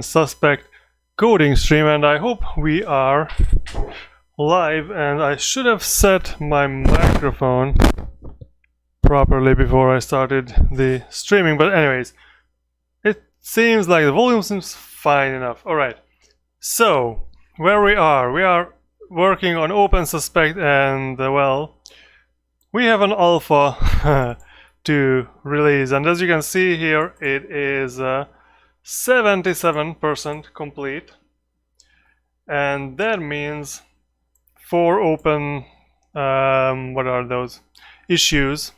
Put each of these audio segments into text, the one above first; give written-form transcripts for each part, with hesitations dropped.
OpenSuspect Coding stream, and I hope we are live. And I should have set my microphone properly before I started the streaming, but anyways, it seems like the volume seems fine enough. Alright, so where we are working on OpenSuspect, and well, we have an alpha to release, and as you can see here, it is 77% complete, and that means 4 open what are those issues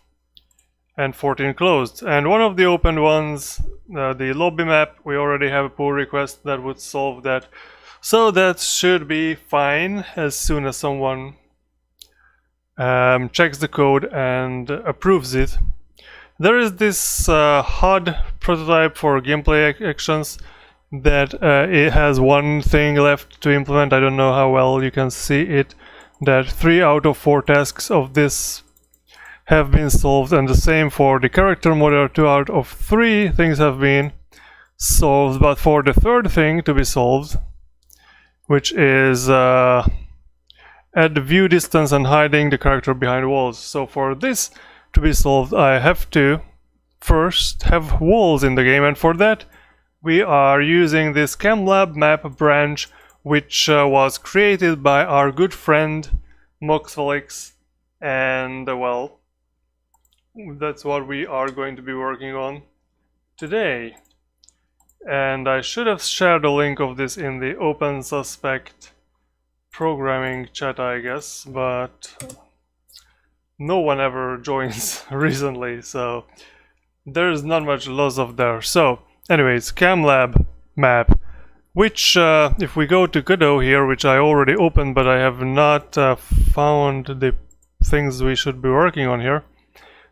and 14 closed. And one of the open ones, the lobby map, we already have a pull request that would solve that, so that should be fine as soon as someone checks the code and approves it. There is this HUD prototype for gameplay actions that it has one thing left to implement. I don't know how well you can see it, that 3 out of 4 tasks of this have been solved, and the same for the character model. 2 out of 3 things have been solved, but for the third thing to be solved, which is at the view distance and hiding the character behind walls. So for this to be solved, I have to first have walls in the game, and for that we are using this CamLab map branch, which was created by our good friend Moxfelix, and well, that's what we are going to be working on today. And I should have shared a link of this in the OpenSuspect programming chat, I guess, but no one ever joins recently, so there's not much loss of there. So anyways, CamLab map, which if we go to Godot here, which I already opened but I have not found the things we should be working on here.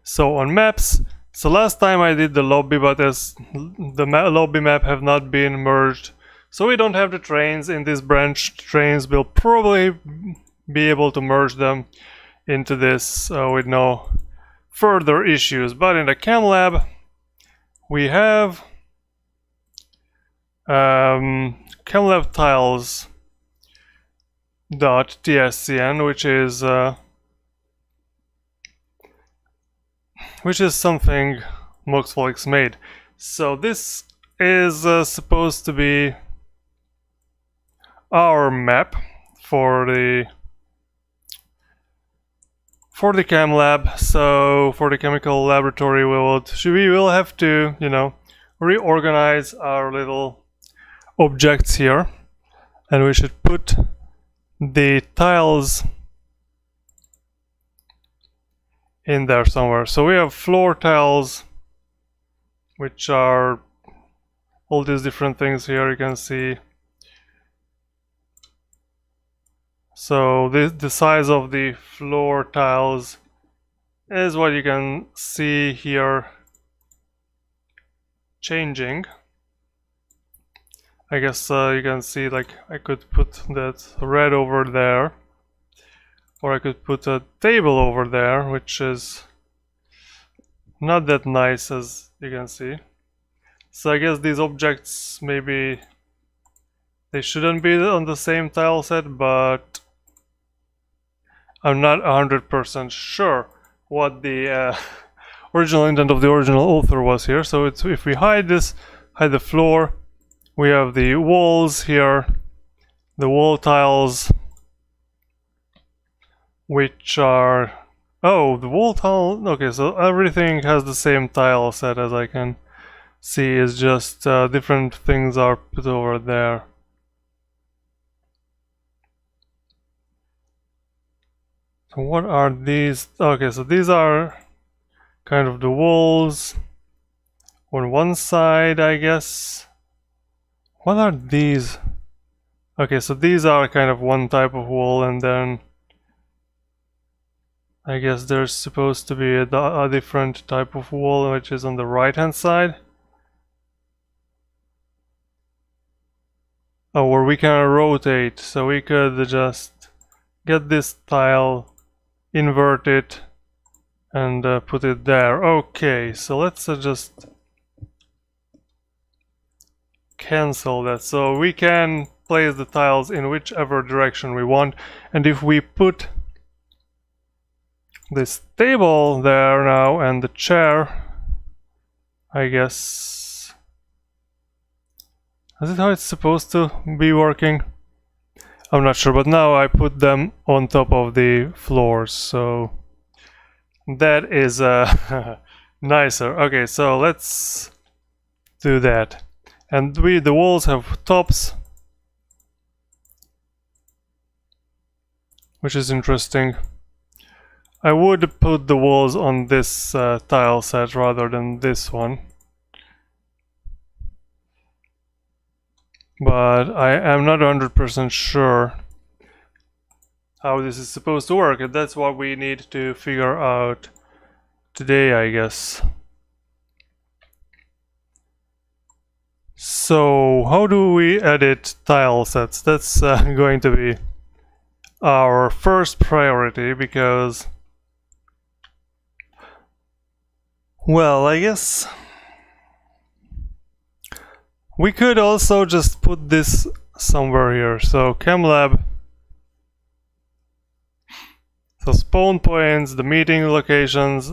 So on maps, so last time I did the lobby, but as the lobby map have not been merged, so we don't have the trains in this branch. Trains will probably be able to merge them into this with no further issues. But in the CamLab we have CamLab tiles .tscn, which is something Moxfelix made. So this is supposed to be our map for the CamLab. So for the chemical laboratory, we will have to, you know, reorganize our little objects here, and we should put the tiles in there somewhere. So we have floor tiles, which are all these different things here, you can see. So the size of the floor tiles is what you can see here changing. I guess you can see, like, I could put that red over there, or I could put a table over there, which is not that nice, as you can see. So I guess these objects, maybe they shouldn't be on the same tile set, but I'm not 100% sure what the original intent of the original author was here. So it's, if we hide this, hide the floor, we have the walls here, the wall tiles, which are, oh, the wall tile, okay, so everything has the same tile set, as I can see, is just different things are put over there. So what are these? Okay, so these are kind of the walls on one side, I guess. What are these? Okay, so these are kind of one type of wall, and then I guess there's supposed to be a different type of wall, which is on the right hand side. Oh, where we can rotate, so we could just get this tile, invert it, and put it there. Okay, so let's just cancel that. So we can place the tiles in whichever direction we want, and if we put this table there now and the chair, I guess, is it how it's supposed to be working? I'm not sure, but now I put them on top of the floors, so that is nicer. Okay, so let's do that. And the walls have tops, which is interesting. I would put the walls on this tile set rather than this one, but I am not 100% sure how this is supposed to work, and that's what we need to figure out today, I guess. So how do we edit tile sets? That's going to be our first priority, because, well, I guess we could also just put this somewhere here. So ChemLab, so spawn points, the meeting locations,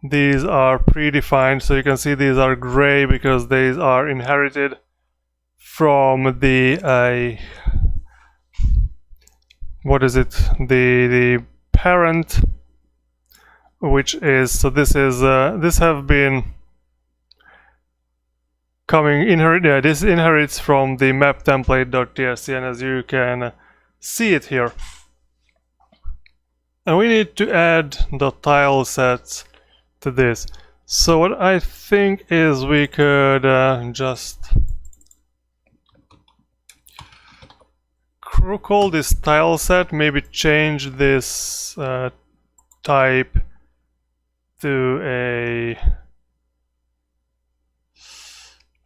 these are predefined, so you can see these are gray because these are inherited from the what is it, the parent, which is, so this is this have been this inherits from the map template.tsc, and as you can see it here. And we need to add the tile sets to this. So what I think is we could just call this tile set, maybe change this type to a,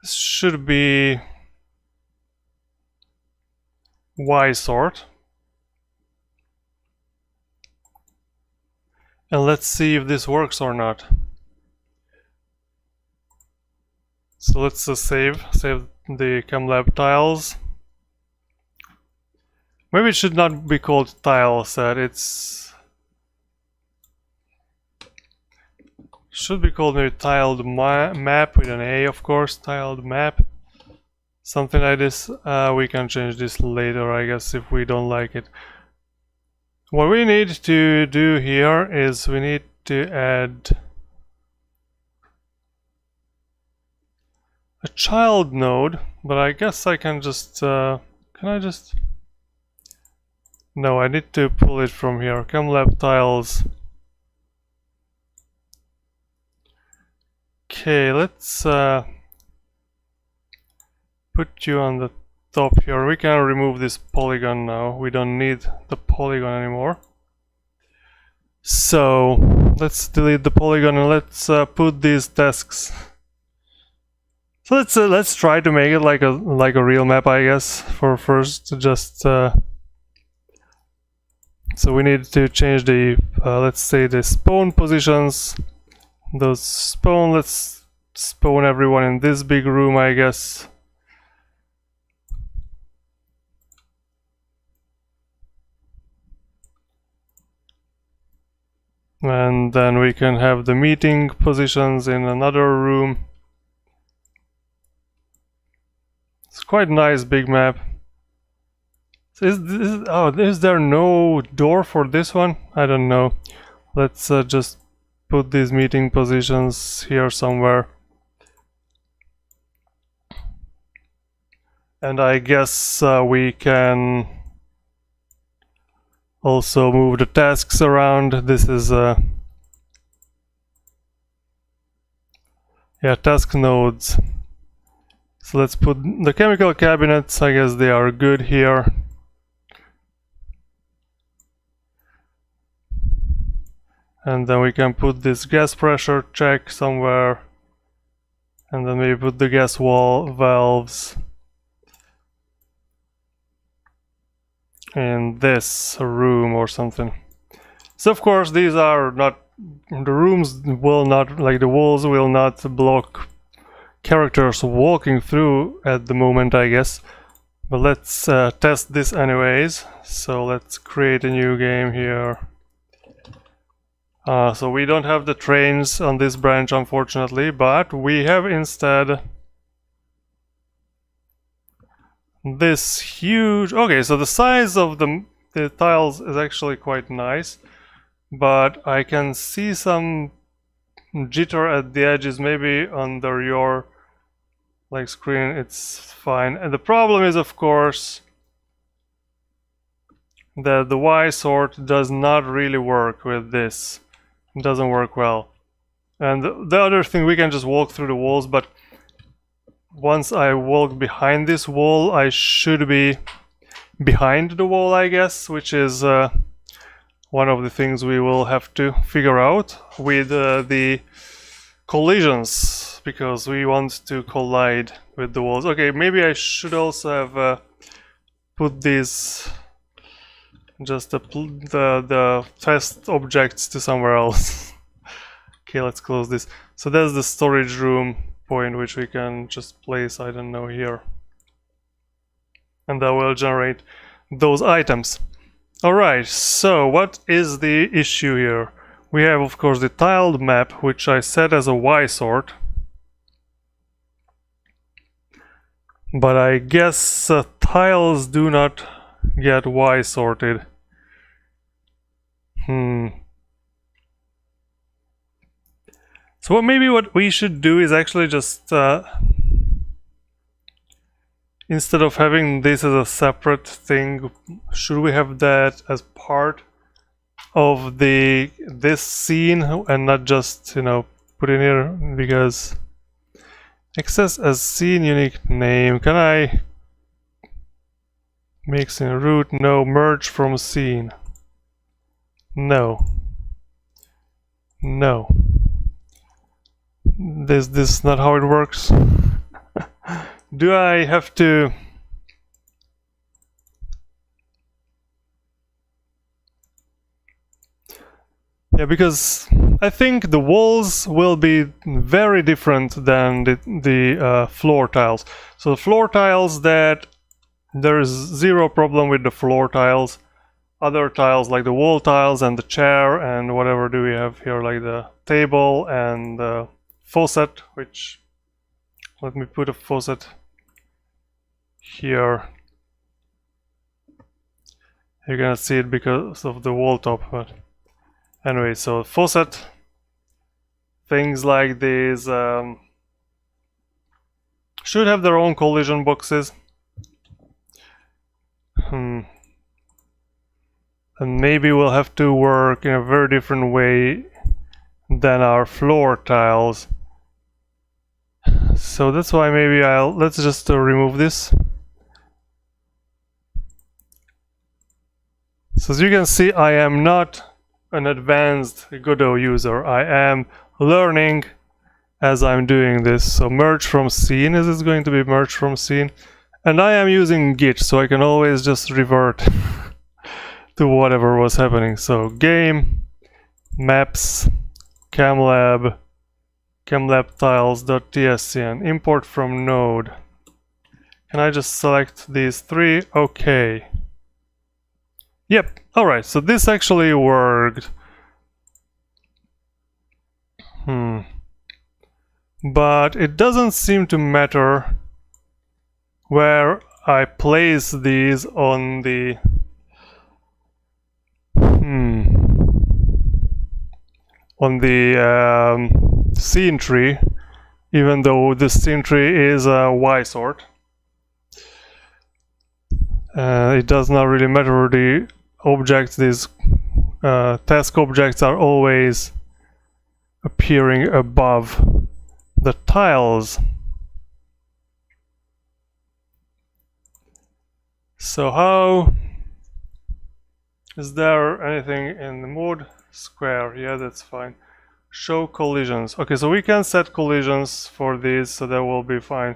should be Y sort. And let's see if this works or not. So let's save the ChemLab tiles. Maybe it should not be called tile set, it's should be called maybe tiled map with an A, of course, tiled map. Something like this. We can change this later, I guess, if we don't like it. What we need to do here is we need to add a child node, but I guess I can just, can I just, no, I need to pull it from here, ChemLab tiles. Okay, let's put you on the top here. We can remove this polygon now. We don't need the polygon anymore. So let's delete the polygon and let's put these tasks. So let's try to make it like a real map, I guess. For first, just so we need to change the let's say the spawn positions. Those spawn. Let's spawn everyone in this big room, I guess. And then we can have the meeting positions in another room. It's quite a nice big map. Is there no door for this one? I don't know. Let's just put these meeting positions here somewhere. And I guess we can also move the tasks around. This is yeah, task nodes. So let's put the chemical cabinets, I guess they are good here. And then we can put this gas pressure check somewhere. And then maybe put the gas wall valves in this room or something. So of course these are not, the rooms will not, like the walls will not block characters walking through at the moment, I guess. But let's test this anyways. So let's create a new game here. So we don't have the trains on this branch, unfortunately, but we have instead this huge... Okay, so the size of the tiles is actually quite nice, but I can see some jitter at the edges. Maybe under your screen it's fine. And the problem is, of course, that the Y sort does not really work with this. It doesn't work well. And the other thing, we can just walk through the walls, but once I walk behind this wall, I should be behind the wall, I guess, which is one of the things we will have to figure out with the collisions, because we want to collide with the walls. Okay, maybe I should also have put these just the test objects to somewhere else. Okay, let's close this. So that's the storage room point, which we can just place, I don't know, here. And that will generate those items. Alright, so what is the issue here? We have, of course, the tiled map, which I set as a Y sort. But I guess tiles do not get Y sorted. So maybe what we should do is actually just instead of having this as a separate thing, should we have that as part of this scene and not just, you know, put in here? Because access as scene unique name. Can I make scene root? No. Merge from scene. No. No. This is not how it works. Do I have to... Yeah, because I think the walls will be very different than the floor tiles. So the floor tiles, that there is zero problem with the floor tiles. Other tiles like the wall tiles and the chair and whatever do we have here, like the table and the faucet, which... Let me put a faucet here. You're gonna see it because of the wall top, but anyway, so faucet, things like these should have their own collision boxes. And maybe we'll have to work in a very different way than our floor tiles. So that's why maybe let's just remove this. So as you can see, I am not an advanced Godot user. I am learning as I'm doing this. So merge from scene, is this going to be merge from scene? And I am using Git, so I can always just revert to whatever was happening. So game, maps, camlab, camlabtiles.tscn, import from node. Can I just select these three? Okay. Yep, alright, so this actually worked. But it doesn't seem to matter where I place these on the scene tree, even though the scene tree is a Y sort. It does not really matter. The objects, these task objects, are always appearing above the tiles. So how is there anything in the mode square? Yeah, that's fine. Show collisions. Okay, so we can set collisions for these, so that will be fine.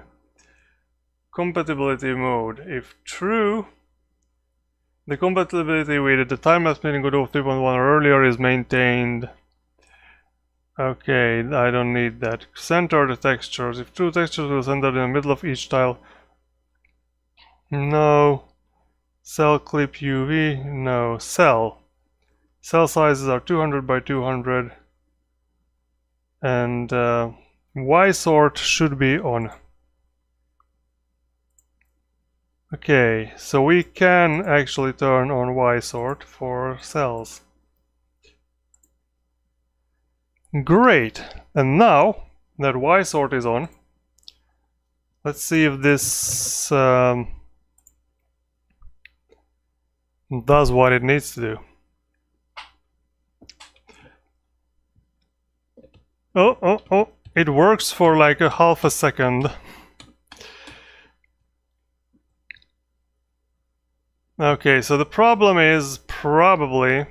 Compatibility mode. If true, the compatibility with the time lapse meeting Godot 3.1 or earlier is maintained. Okay, I don't need that. Center the textures. If true, textures will center in the middle of each tile. No. Cell clip UV. No. Cell. Cell sizes are 200 by 200. And Y sort should be on. Okay, so we can actually turn on Y sort for cells. Great! And now that Y sort is on, let's see if this does what it needs to do. Oh, it works for like a half a second. Okay, so the problem is probably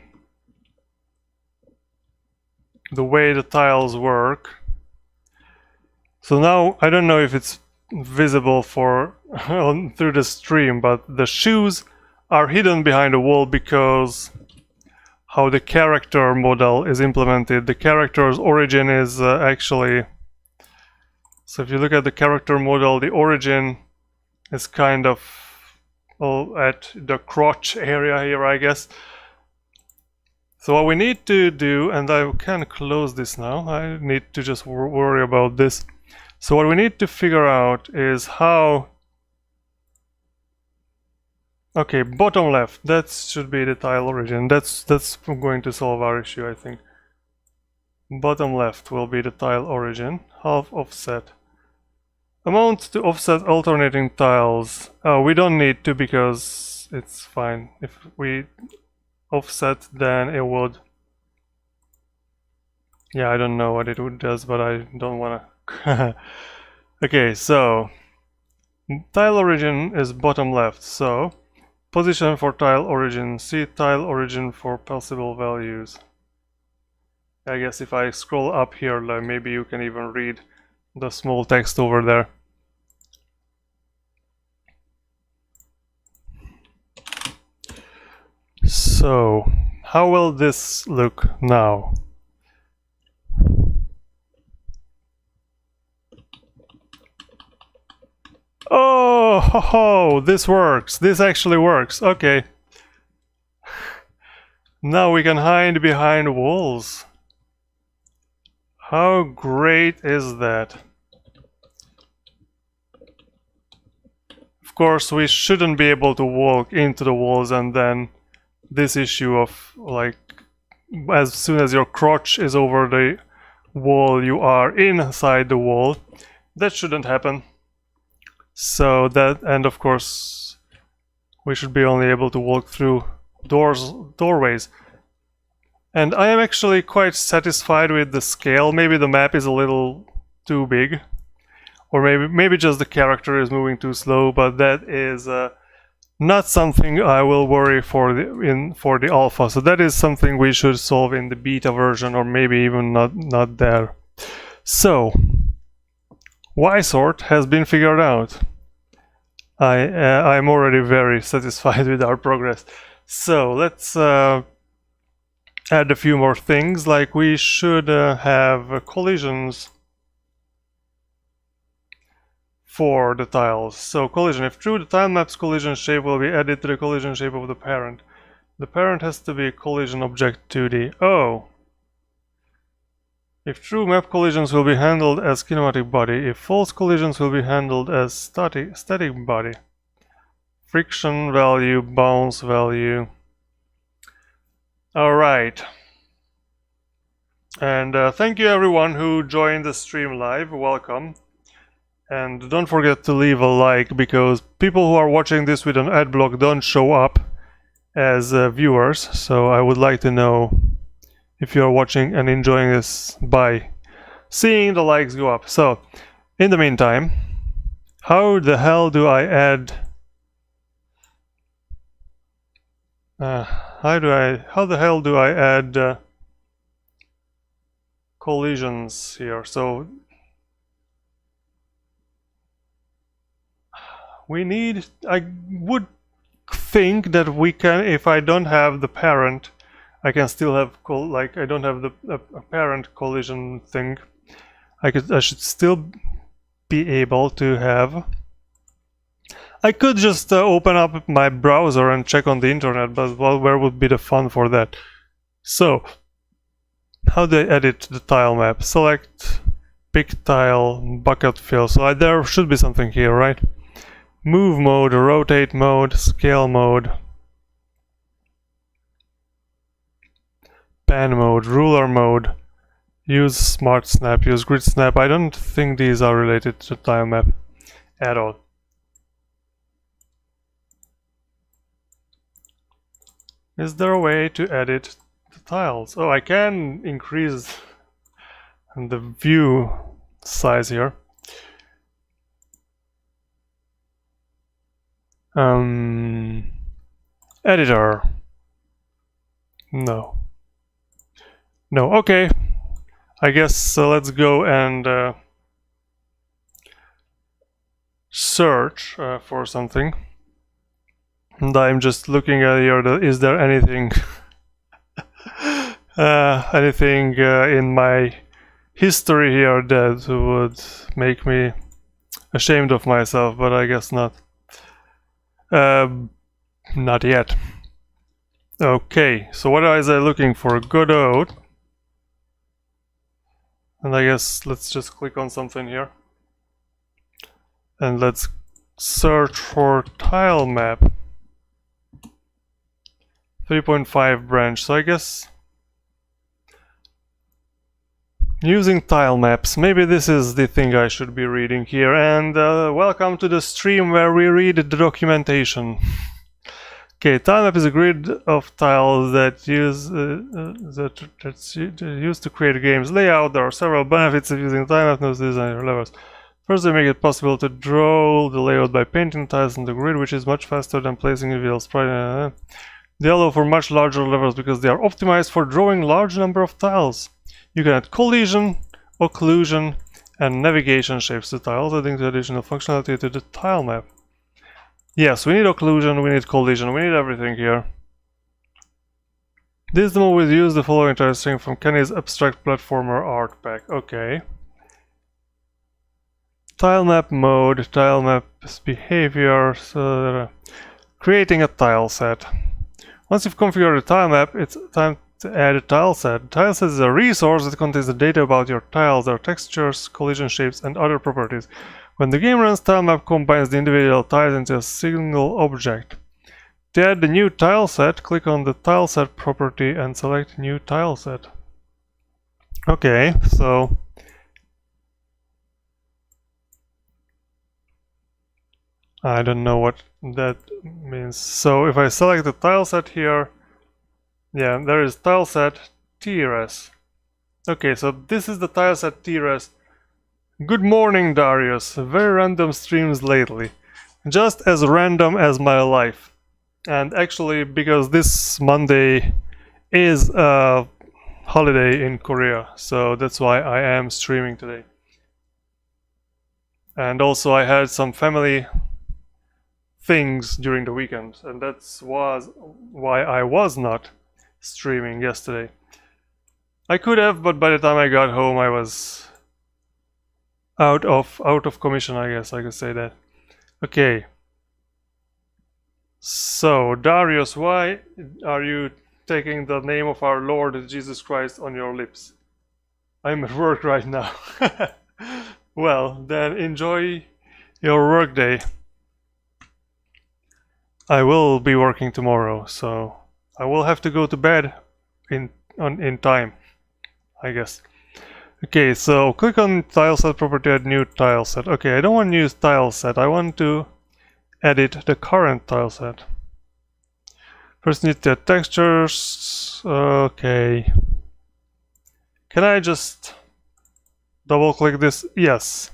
the way the tiles work. So now I don't know if it's visible for through the stream, but the shoes are hidden behind a wall because how the character model is implemented. The character's origin is actually, so if you look at the character model, the origin is kind of at the crotch area here, I guess. So what we need to do, and I can close this now, I need to just worry about this. So what we need to figure out is how... Okay, bottom left, that should be the tile origin. That's going to solve our issue, I think. Bottom left will be the tile origin, half offset. Amount to offset alternating tiles. Oh, we don't need to because it's fine. If we offset, then it would... Yeah, I don't know what it does, but I don't wanna... Okay, so tile origin is bottom left, so position for tile origin, see tile origin for possible values. I guess if I scroll up here, like, maybe you can even read the small text over there. So, how will this look now? Oh, ho, ho, this works. This actually works. Okay. Now we can hide behind walls. How great is that? Of course, we shouldn't be able to walk into the walls, and then this issue of, like, as soon as your crotch is over the wall, you are inside the wall. That shouldn't happen. So that, and of course, we should be only able to walk through doorways. And I am actually quite satisfied with the scale. Maybe the map is a little too big, or maybe just the character is moving too slow. But that is not something I will worry for the alpha. So that is something we should solve in the beta version, or maybe even not there. So Y sort has been figured out. I'm already very satisfied with our progress. So let's add a few more things, like we should have collisions for the tiles. So collision, if true, the tile map's collision shape will be added to the collision shape of the parent. The parent has to be a collision object 2D. Oh! If true, map collisions will be handled as kinematic body. If false, collisions will be handled as static body. Friction value, bounce value. Alright. And thank you everyone who joined the stream live. Welcome. And don't forget to leave a like, because people who are watching this with an ad block don't show up as viewers. So I would like to know if you are watching and enjoying this by seeing the likes go up. So, in the meantime, how the hell do I add... how the hell do I add collisions here? So, we need... I would think that we can, if I don't have the parent, I can still have I don't have the apparent collision thing. I should still be able to have. I could just open up my browser and check on the internet, but well, where would be the fun for that? So, how do I edit the tile map? Select pick tile, bucket fill. So there should be something here, right? Move mode, rotate mode, scale mode, pan mode, ruler mode, use smart snap, use grid snap. I don't think these are related to the tile map at all. Is there a way to edit the tiles? Oh, I can increase the view size here. Editor. No. No, okay. I guess let's go and search for something. And I'm just looking at here, is there anything anything in my history here that would make me ashamed of myself, but I guess not. Not yet. Okay, so what is I looking for? Godot. And I guess let's just click on something here. And let's search for tile map. 3.5 branch. So I guess using tile maps. Maybe this is the thing I should be reading here. And welcome to the stream where we read the documentation. Okay, tile map is a grid of tiles that's used to create games. Layout. There are several benefits of using tile map. Notice design levels. First, they make it possible to draw the layout by painting tiles on the grid, which is much faster than placing individual sprite. They allow for much larger levels because they are optimized for drawing large number of tiles. You can add collision, occlusion, and navigation shapes to tiles, adding the additional functionality to the tile map. Yes, we need occlusion, we need collision, we need everything here. This demo will use the following entire string from Kenny's Abstract Platformer art pack. Okay. Tile map mode, tile map's behavior, creating a tile set. Once you've configured a tile map, it's time to add a tile set. Tile set is a resource that contains the data about your tiles, their textures, collision shapes, and other properties. When the game runs, tile map combines the individual tiles into a single object. To add the new tile set, click on the tile set property and select new tile set. Okay, so I don't know what that means. So if I select the tile set here, yeah, there is tile set TRS. Okay, so this is the tile set TRS. Good morning, Darius. Very random streams lately. Just as random as my life. And actually, because this Monday is a holiday in Korea, so that's why I am streaming today. And also I had some family things during the weekend, and that's was why I was not streaming yesterday. I could have, but by the time I got home I was out of commission, I guess I could say that. Okay. So, Darius, why are you taking the name of our Lord Jesus Christ on your lips? I'm at work right now. Well, then enjoy your work day. I will be working tomorrow, so I will have to go to bed in time, I guess. Okay, so click on tile set property, add new tile set. Okay, I don't want to use tile set. I want to edit the current tile set. First need to add textures. Okay. Can I just double click this? Yes.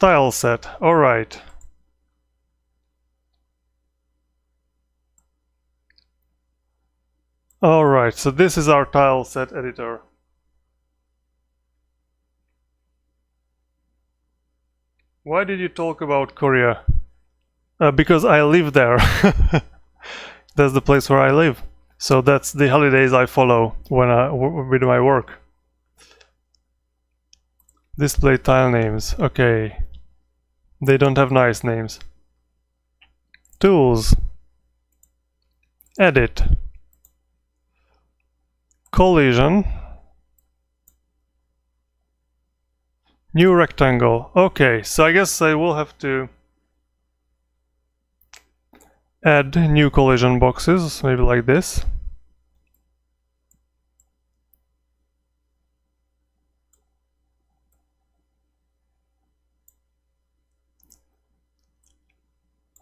Tile set. Alright. Alright, so this is our tile set editor. Why did you talk about Korea? Because I live there. That's the place where I live. So that's the holidays I follow when with my work. Display tile names. Okay. They don't have nice names. Tools. Edit. Collision. New rectangle. Okay, so I guess I will have to add new collision boxes, maybe like this.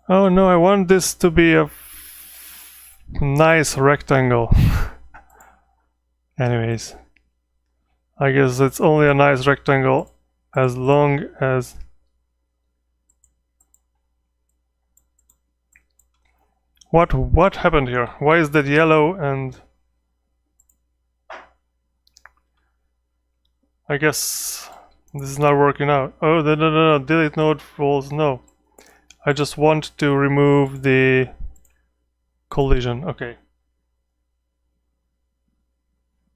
Oh no, I want this to be a nice rectangle. Anyways, I guess it's only a nice rectangle as long as what happened here? Why is that yellow? And I guess this is not working out. Oh, no, delete node false. No, I just want to remove the collision. Okay.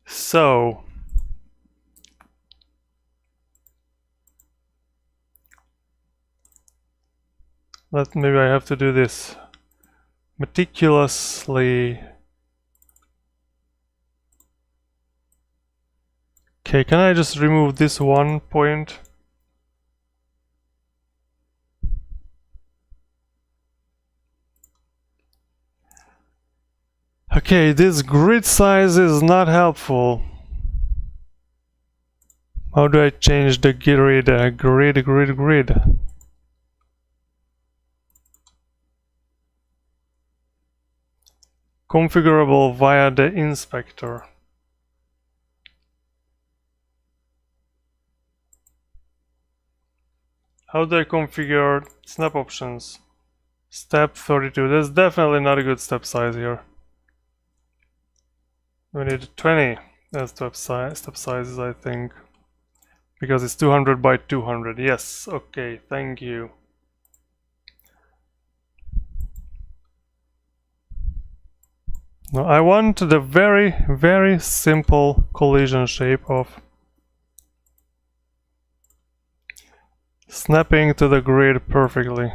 So maybe I have to do this meticulously. Okay, can I just remove this one point? Okay, this grid size is not helpful. How do I change the grid? Grid. Configurable via the inspector. How do I configure snap options? Step 32. That's definitely not a good step size here. We need 20 as step sizes, I think. Because it's 200 by 200. Yes, okay, thank you. Now I want the very, very simple collision shape of snapping to the grid perfectly.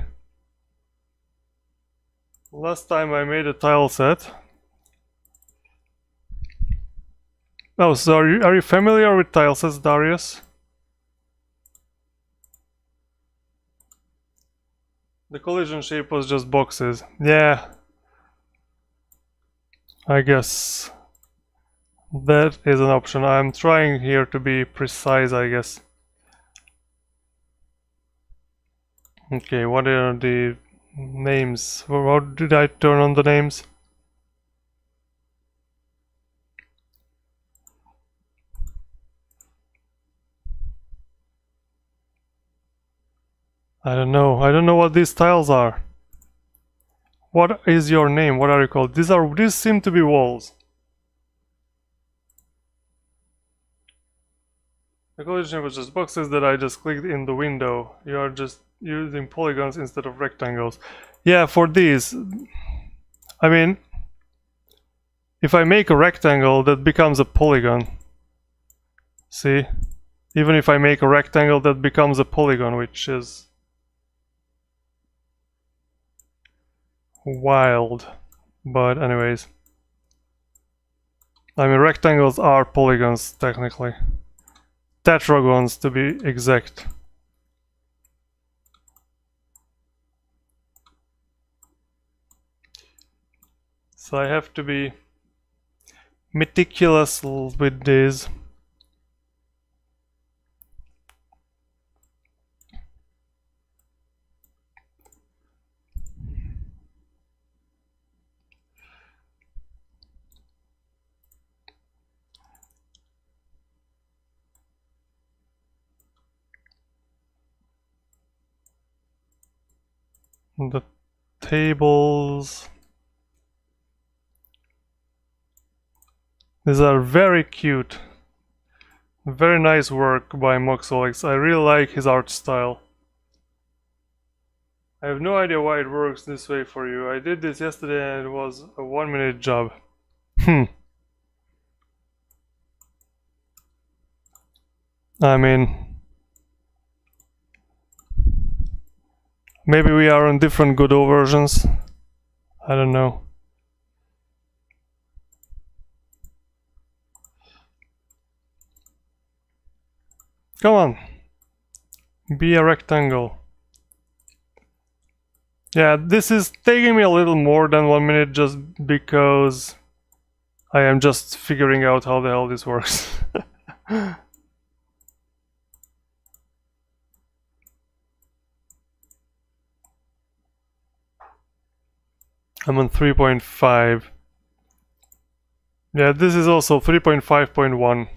Last time I made a tile set. Oh, so are you familiar with tile sets, Darius? The collision shape was just boxes. Yeah. I guess that is an option. I'm trying here to be precise, I guess. Okay, what are the names? How did I turn on the names? I don't know. I don't know what these tiles are. What is your name? What are you called? These seem to be walls. The collision was just boxes that I just clicked in the window. You are just using polygons instead of rectangles. Yeah, for these, I mean, if I make a rectangle, that becomes a polygon. See? Even if I make a rectangle, that becomes a polygon, which is wild. But anyways, I mean, rectangles are polygons technically. Tetragons to be exact. So I have to be meticulous with this. The tables. These are very cute. Very nice work by Moxolix. I really like his art style. I have no idea why it works this way for you. I did this yesterday and it was a 1-minute job. I mean, maybe we are on different Godot versions. I don't know. Come on. Be a rectangle. Yeah, this is taking me a little more than 1 minute just because I am just figuring out how the hell this works. I'm on 3.5. Yeah, this is also 3.5.1.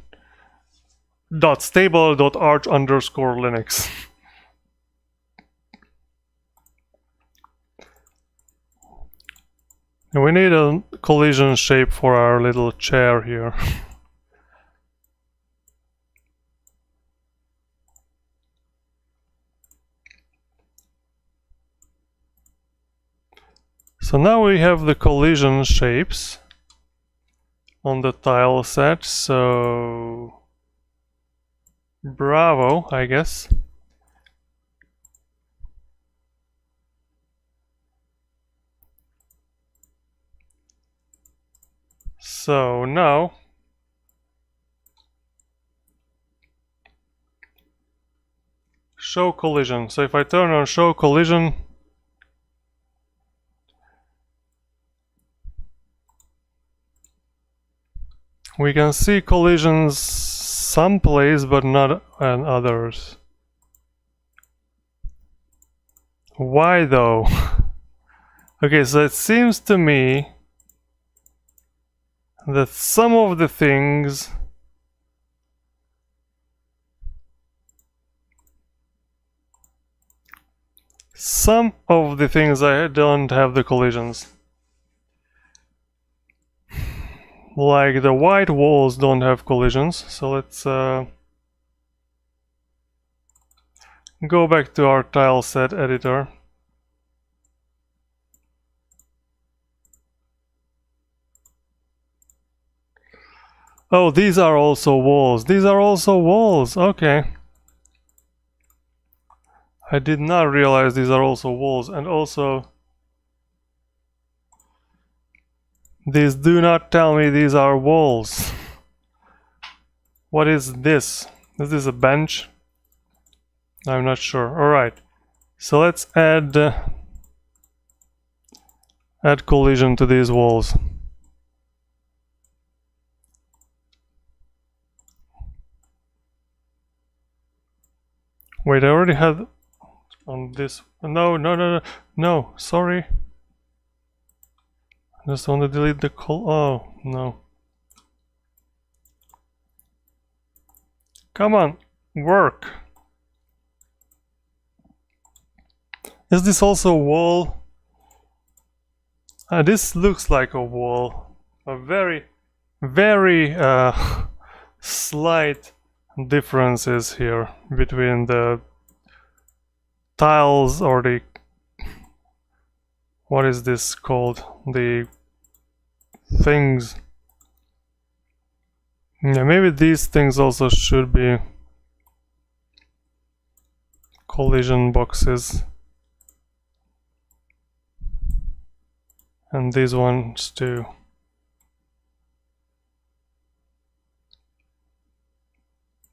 .stable.arch_linux. And we need a collision shape for our little chair here. So now we have the collision shapes on the tile set, so bravo, I guess. So now show collision. So if I turn on show collision, we can see collisions someplace but not in others. Why though? Okay, so it seems to me that some of the things I don't have the collisions. Like the white walls don't have collisions, so let's go back to our tileset editor. Oh, these are also walls. These are also walls. Okay. I did not realize these are also walls, and also these do not tell me these are walls. What is this? Is this a bench? I'm not sure. Alright. So let's add collision to these walls. Wait, I already had on this. No, sorry. I just want to delete the oh, no. Come on, work. Is this also a wall? This looks like a wall. A very, very slight differences here between the tiles or the... what is this called? The things. Yeah, maybe these things also should be collision boxes. And these ones too.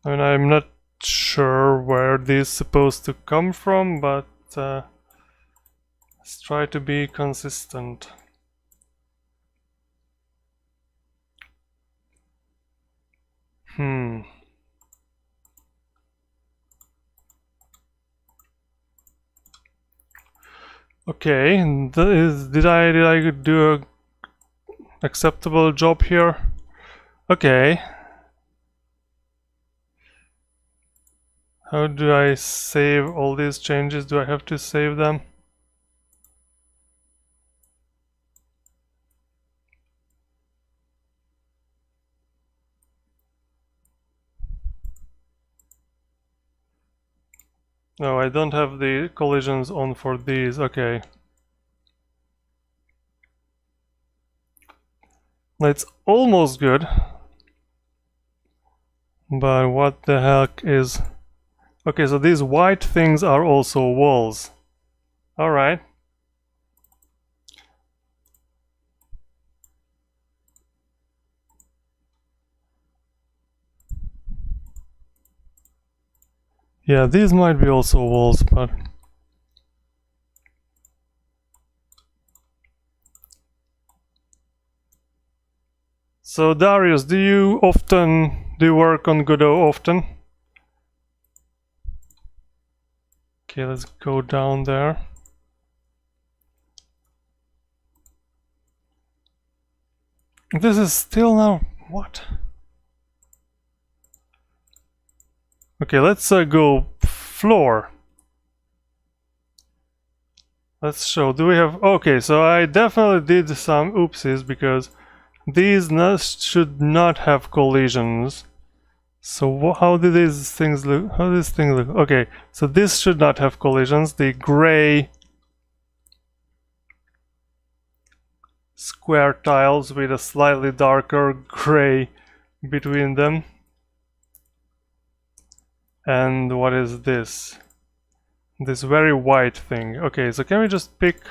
I mean, I'm not sure where these supposed to come from, but let's try to be consistent. Okay, did I do a acceptable job here? Okay. How do I save all these changes? Do I have to save them? No, I don't have the collisions on for these. Okay. It's almost good. But what the heck is... Okay, so these white things are also walls. Alright. Yeah, these might be also walls, but... So Darius, do you work on Godot often? Okay, let's go down there. This is still now... What? Okay, let's go floor. Let's show. Do we have... Okay, so I definitely did some oopsies because these should not have collisions. So how do these things look? How does this thing look? Okay, so this should not have collisions. The gray square tiles with a slightly darker gray between them. And what is this? This very white thing. Okay, so can we just pick...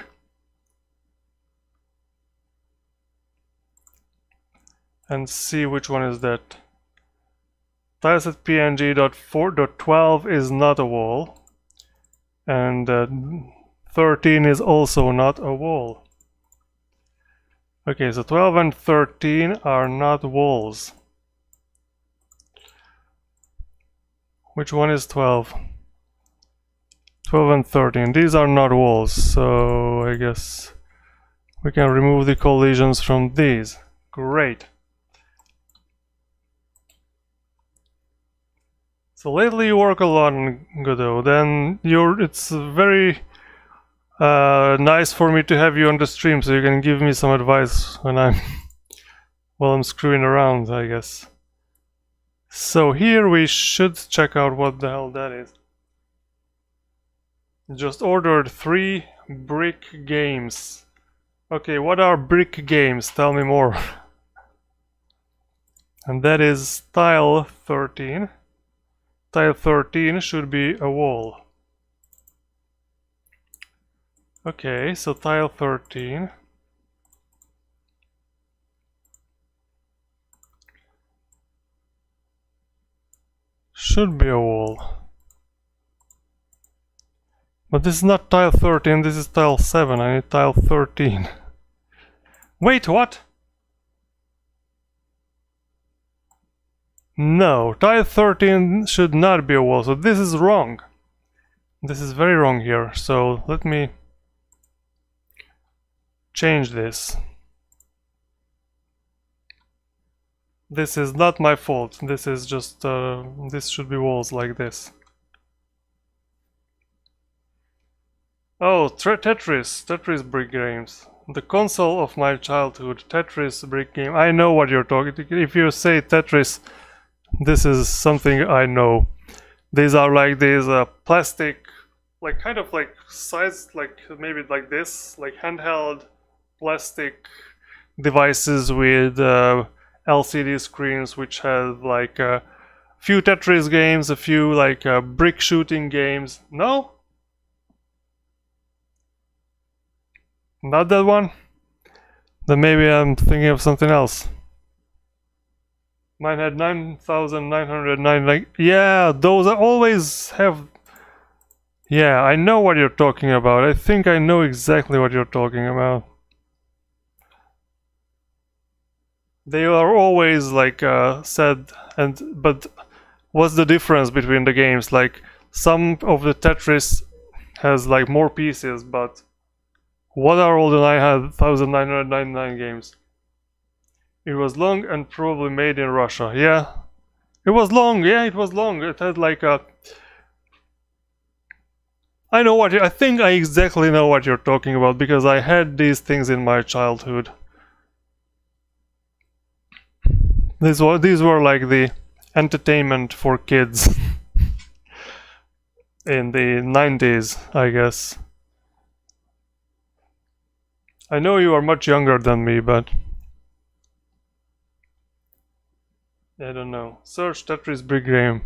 and see which one is that? Tileset png.4.12 is not a wall. And 13 is also not a wall. Okay, so 12 and 13 are not walls. Which one is 12? 12 and 13. These are not walls, so I guess we can remove the collisions from these. Great. So lately you work a lot on Godot. Then it's very nice for me to have you on the stream, so you can give me some advice when while I'm screwing around, I guess. So here we should check out what the hell that is. Just ordered 3 brick games. Okay, what are brick games? Tell me more. And that is tile 13. Tile 13 should be a wall. Okay, so tile 13. Should be a wall. But this is not tile 13, this is tile 7. I need tile 13. Wait, what? No, tile 13 should not be a wall, so this is wrong. This is very wrong here, so let me change this. This is not my fault, this is just, this should be walls like this. Oh, Tetris brick games. The console of my childhood, Tetris brick game. I know what you're talking. If you say Tetris, this is something I know. These are like these plastic, like kind of like size, like maybe like this, like handheld plastic devices with LCD screens, which have like a few Tetris games, a few like brick shooting games. No? Not that one? Then maybe I'm thinking of something else. Mine had 9,909, like, yeah, those always have... Yeah, I know what you're talking about. I think I know exactly what you're talking about. They are always like said, but what's the difference between the games? Like, some of the Tetris has like more pieces, but what are all the 9,999 games? It was long and probably made in Russia. Yeah, it was long. Yeah, it was long. It had like a... I think I exactly know what you're talking about, because I had these things in my childhood. These were like the entertainment for kids. in the 90s, I guess. I know you are much younger than me, but I don't know. Search Tetris Big Game.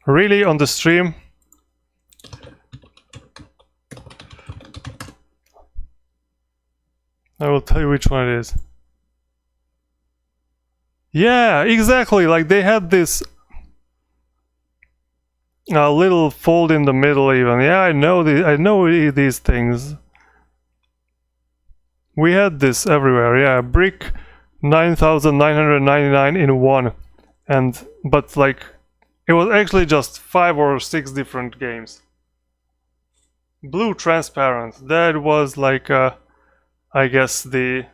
Really, on the stream? I will tell you which one it is. Yeah, exactly. Like they had this little fold in the middle, even. Yeah, I know these things. We had this everywhere. Yeah, brick 9,999 in one, but like it was actually just 5 or 6 different games. Blue transparent. That was like I guess the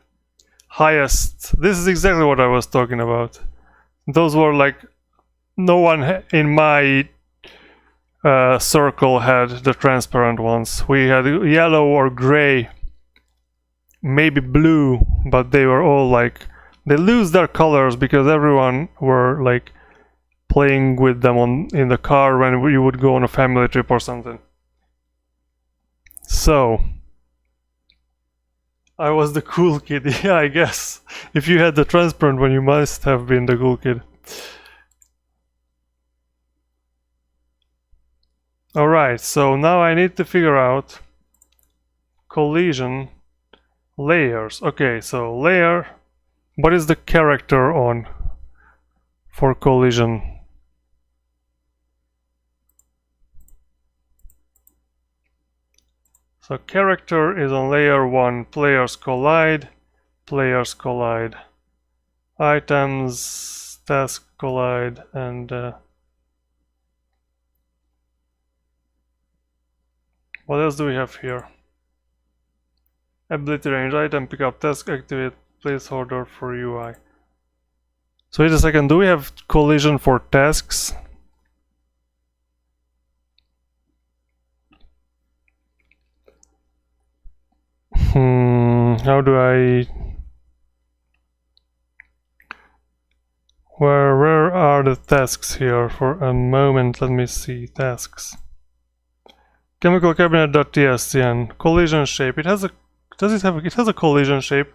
highest. This is exactly what I was talking about. Those were like no one in my circle had the transparent ones. We had yellow or gray, maybe blue, but they were all like they lose their colors because everyone were like playing with them in the car when we would go on a family trip or something. So I was the cool kid. Yeah, I guess if you had the transparent one, you must have been the cool kid. Alright, so now I need to figure out collision layers. Okay, so layer, what is the character on for collision? So character is on layer 1, players collide, items, task collide, and what else do we have here? Ability range, item, pick up, task, activate, placeholder for UI. So wait a second, do we have collision for tasks? How do I... Where are the tasks here? For a moment, let me see. Tasks. Chemical cabinet.tscn. Collision shape. It has a... Does it have... It has a collision shape.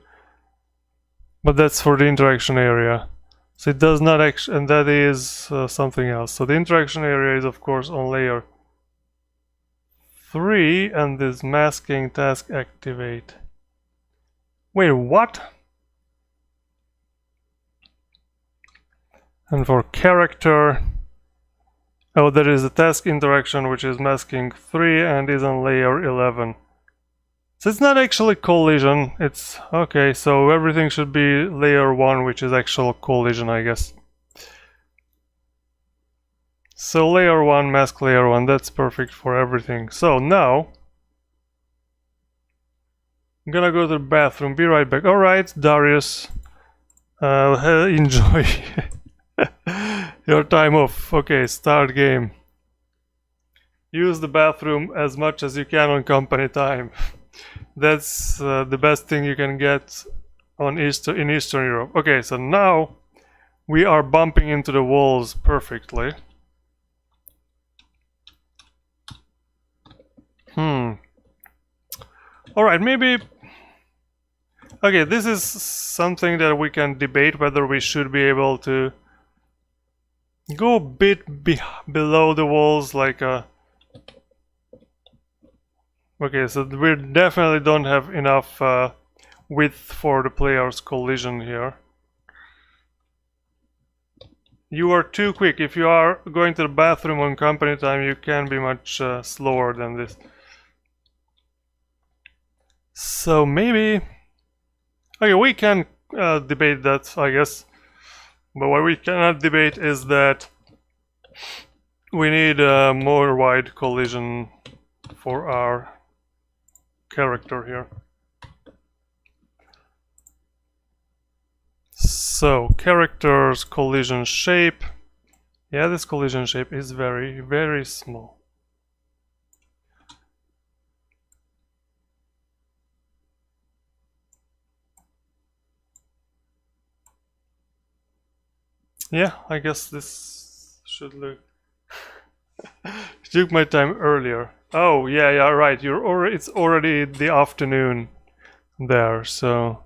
But that's for the interaction area. So it does not actually... And that is something else. So the interaction area is of course on layer 3 and this masking task activate. Wait, what? And for character, oh, there is a task interaction which is masking 3 and is on layer 11. So it's not actually collision, it's okay, so everything should be layer 1, which is actual collision, I guess. So layer 1, mask layer 1, that's perfect for everything. So now I'm gonna go to the bathroom, be right back. Alright, Darius, enjoy your time off. Okay, start game. Use the bathroom as much as you can on company time. That's the best thing you can get in Eastern Europe. Okay, so now we are bumping into the walls perfectly. Alright, maybe... Okay, this is something that we can debate whether we should be able to go a bit below the walls, like a... Okay, so we definitely don't have enough width for the player's collision here. You are too quick. If you are going to the bathroom on company time, you can be much slower than this. So maybe... Okay, we can debate that, I guess. But what we cannot debate is that we need more wide collision for our character here. So, character's collision shape. Yeah, this collision shape is very, very small. Yeah, I guess this should look Took my time earlier. Oh, yeah, yeah, right. It's already the afternoon there, so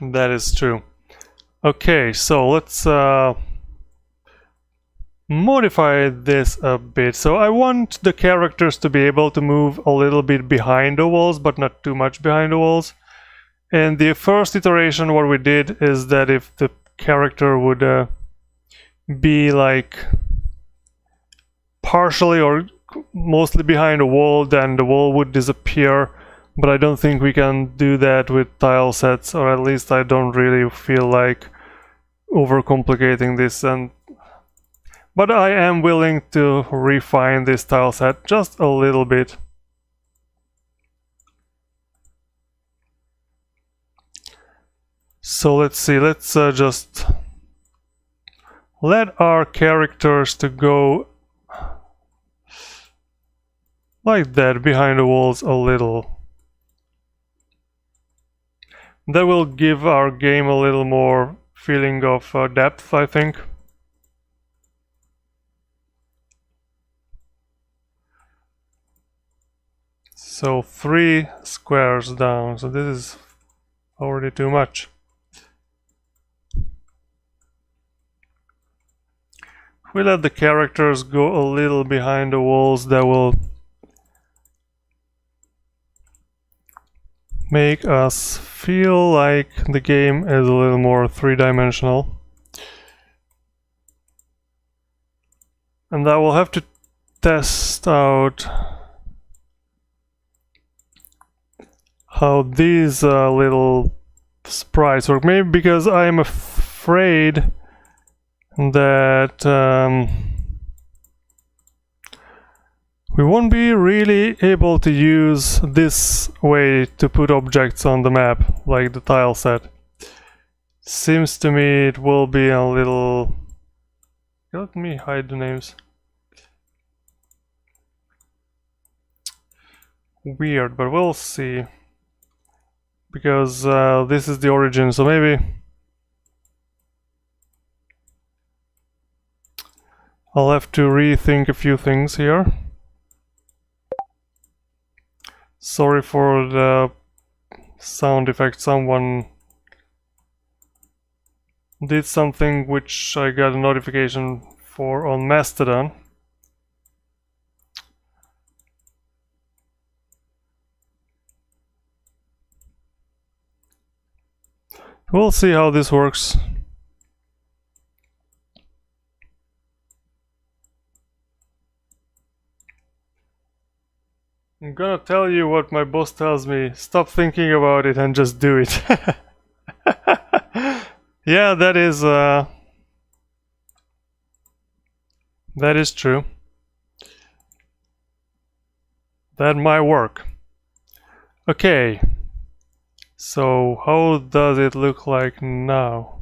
that is true. Okay, so let's modify this a bit. So I want the characters to be able to move a little bit behind the walls, but not too much behind the walls. And the first iteration, what we did is that if the character would be like partially or mostly behind a wall, then the wall would disappear. But I don't think we can do that with tile sets, or at least I don't really feel like overcomplicating this. But I am willing to refine this tile set just a little bit. So let's see, let's just let our characters to go like that behind the walls a little. That will give our game a little more feeling of depth, I think. So 3 squares down, so this is already too much. If we let the characters go a little behind the walls, that will make us feel like the game is a little more three-dimensional. And I will have to test out how these little sprites work. Maybe because I'm afraid that we won't be really able to use this way to put objects on the map, like the tile set. Seems to me it will be a little... Let me hide the names. Weird, but we'll see. Because this is the origin, so maybe I'll have to rethink a few things here. Sorry for the sound effect. Someone did something which I got a notification for on Mastodon. We'll see how this works. I'm gonna tell you what my boss tells me. Stop thinking about it and just do it. Yeah, that is true. That might work. Okay. So how does it look like now?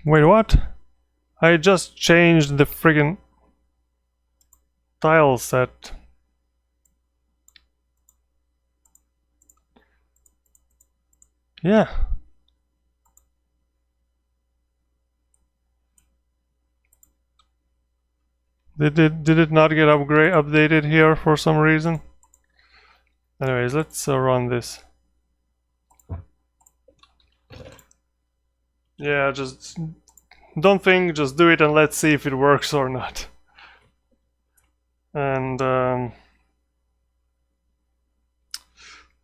Wait, what? I just changed the friggin' tile set. Yeah. Did it not get updated here for some reason? Anyways, let's run this. Yeah, just don't think, just do it and let's see if it works or not. And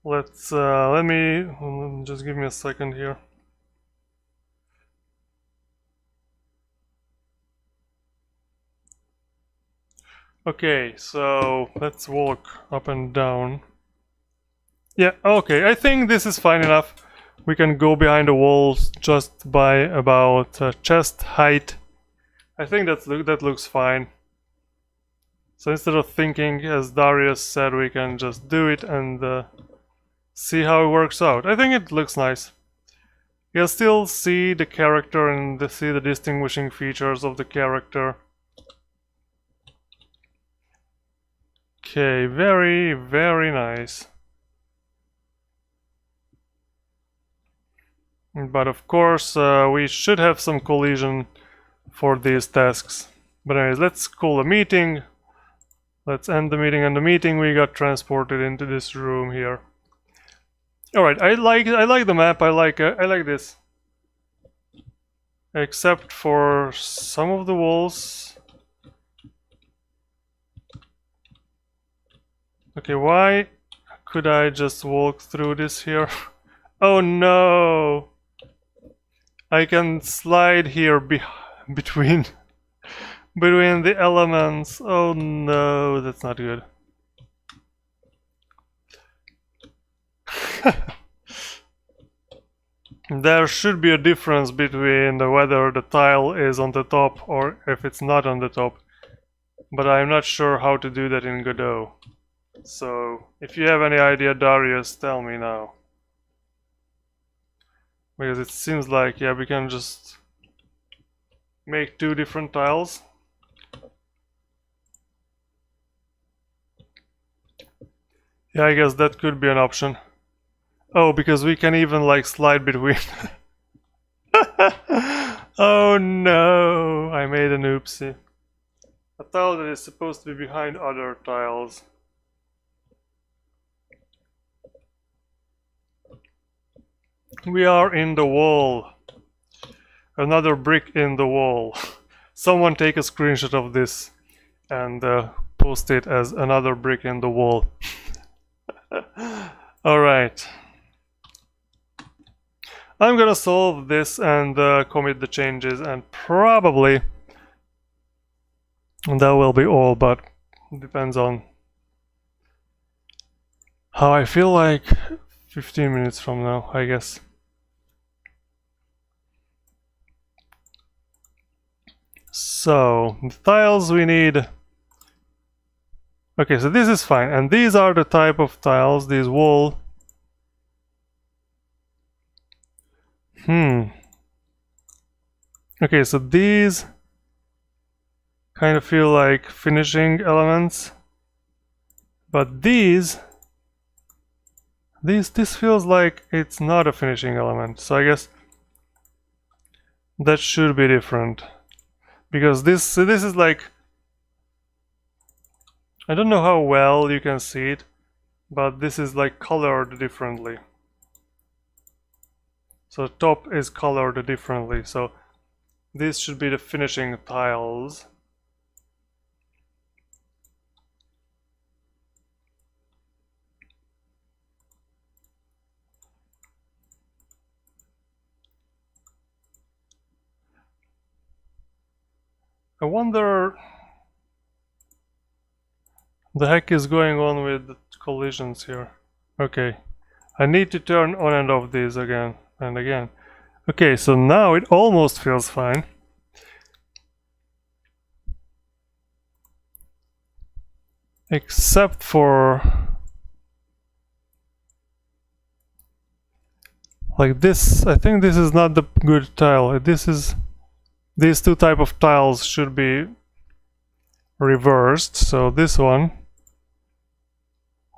let me just give me a second here. Okay, so let's walk up and down. Yeah, okay, I think this is fine enough. We can go behind the walls just by about chest height. I think that looks fine. So instead of thinking, as Darius said, we can just do it and see how it works out. I think it looks nice. You'll still see the character and see the distinguishing features of the character. Okay, very, very nice. But of course, we should have some collision for these tasks. But anyways, let's call a meeting. Let's end the meeting, and the meeting we got transported into this room here. All right, I like the map. I like this, except for some of the walls. Okay, why could I just walk through this here? Oh no! I can slide here between the elements. Oh no, that's not good. There should be a difference between whether the tile is on the top or if it's not on the top, but I'm not sure how to do that in Godot. So if you have any idea, Darius, tell me now. Because it seems like, yeah, we can just make two different tiles. Yeah, I guess that could be an option. Oh, because we can even like slide between. Oh no, I made an oopsie. A tile that is supposed to be behind other tiles. We are in the wall. Another brick in the wall. Someone take a screenshot of this and post it as another brick in the wall. Alright. I'm gonna solve this and commit the changes, and probably that will be all, but it depends on how I feel like 15 minutes from now, I guess. So, the tiles we need. Okay, so this is fine, and these are the type of tiles, these wall. Okay, so these kind of feel like finishing elements, but this feels like it's not a finishing element, so I guess that should be different, because this is like, I don't know how well you can see it, but this is like colored differently. So top is colored differently, so these should be the finishing tiles. I wonder the heck is going on with the collisions here. Okay, I need to turn on and off these again and again. Okay, so now it almost feels fine. Except for like this. I think this is not the good tile. These two type of tiles should be reversed. So this one.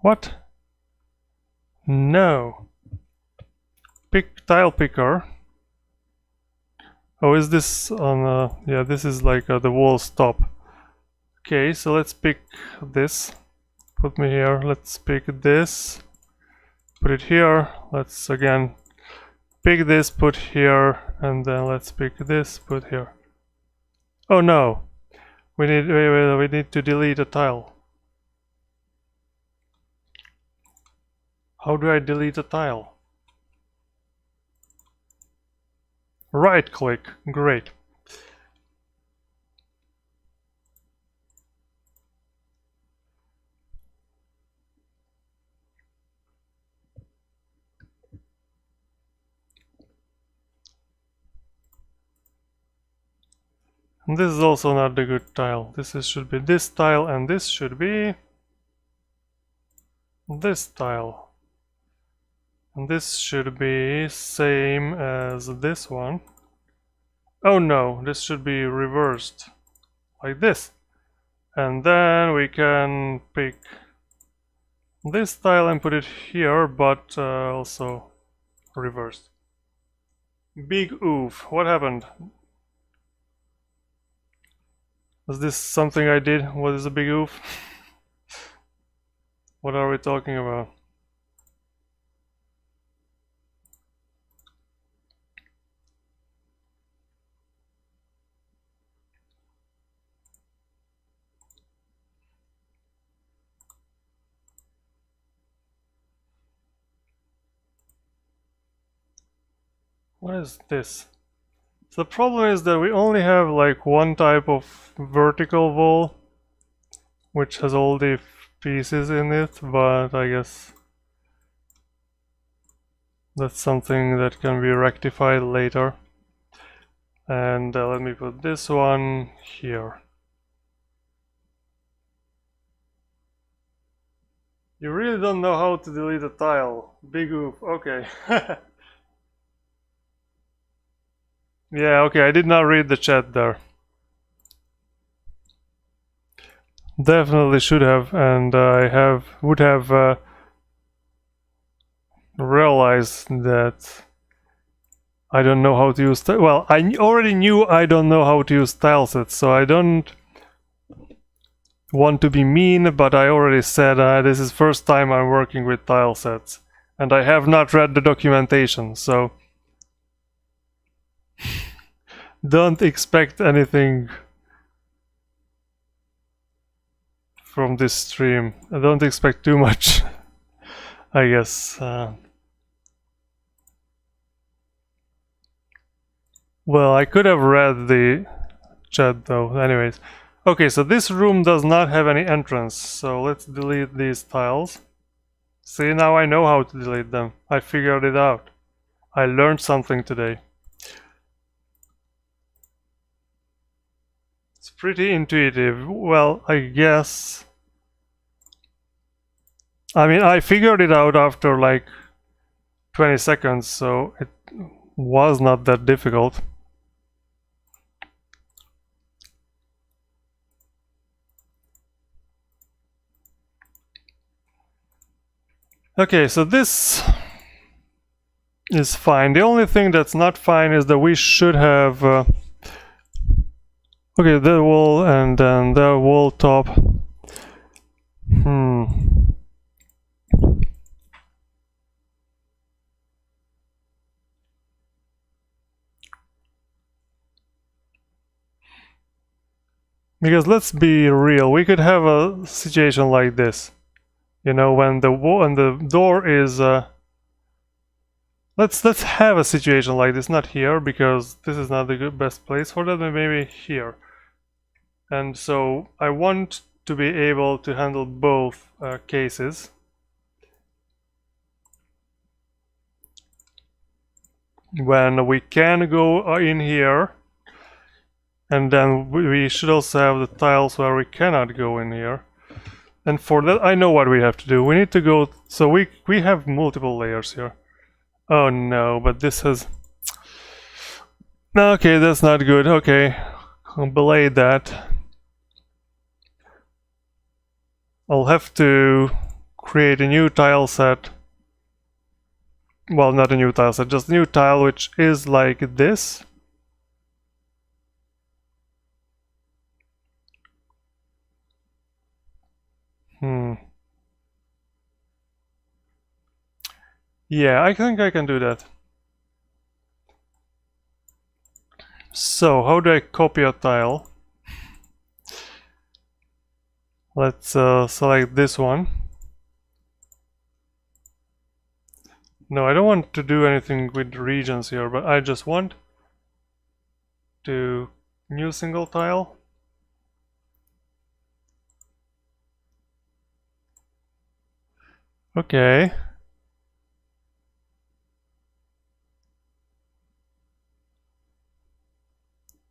What? No. Pick tile picker. Oh, is this on yeah, this is like the wall stop. Okay, so let's pick this. Put me here. Let's pick this. Put it here. Let's again pick this, put here, and then let's pick this, put here. Oh no. We need to delete a tile. How do I delete a tile? Right click. Great. And this is also not the good tile. Should be this tile, and this should be this tile. And this should be same as this one. Oh no, this should be reversed. Like this. And then we can pick this tile and put it here, but also reversed. Big oof. What happened? Was this something I did? What is a big oof? What are we talking about? What is this? So the problem is that we only have like one type of vertical wall, which has all the pieces in it, but I guess that's something that can be rectified later. And let me put this one here. You really don't know how to delete a tile. Big oof. Okay. Yeah, okay, I did not read the chat there. Definitely should have, and I would have realized that I don't know how to use well, I already knew I don't know how to use tilesets, so I don't want to be mean, but I already said this is first time I'm working with tilesets, and I have not read the documentation, so don't expect anything from this stream. I don't expect too much, I guess. Well, I could have read the chat though. Anyways. Okay, so this room does not have any entrance, so let's delete these tiles. See, now I know how to delete them. I figured it out. I learned something today. It's pretty intuitive. Well, I guess... I mean, I figured it out after like 20 seconds, so it was not that difficult. Okay, so this is fine. The only thing that's not fine is that we should have okay, the wall and then the wall top. Because let's be real, we could have a situation like this. You know, when the wall and the door is let's have a situation like this, not here because this is not the best place for that, but maybe here. And so I want to be able to handle both cases. When we can go in here, and then we should also have the tiles where we cannot go in here. And for that, I know what we have to do. We need to go, so we have multiple layers here. Oh no, but this has... Okay, that's not good. Okay, I'll belay that. I'll have to create a new tile set. Well, not a new tile set, just a new tile which is like this. Yeah, I think I can do that. So, how do I copy a tile? Let's select this one. No, I don't want to do anything with regions here, but I just want to new single tile. Okay.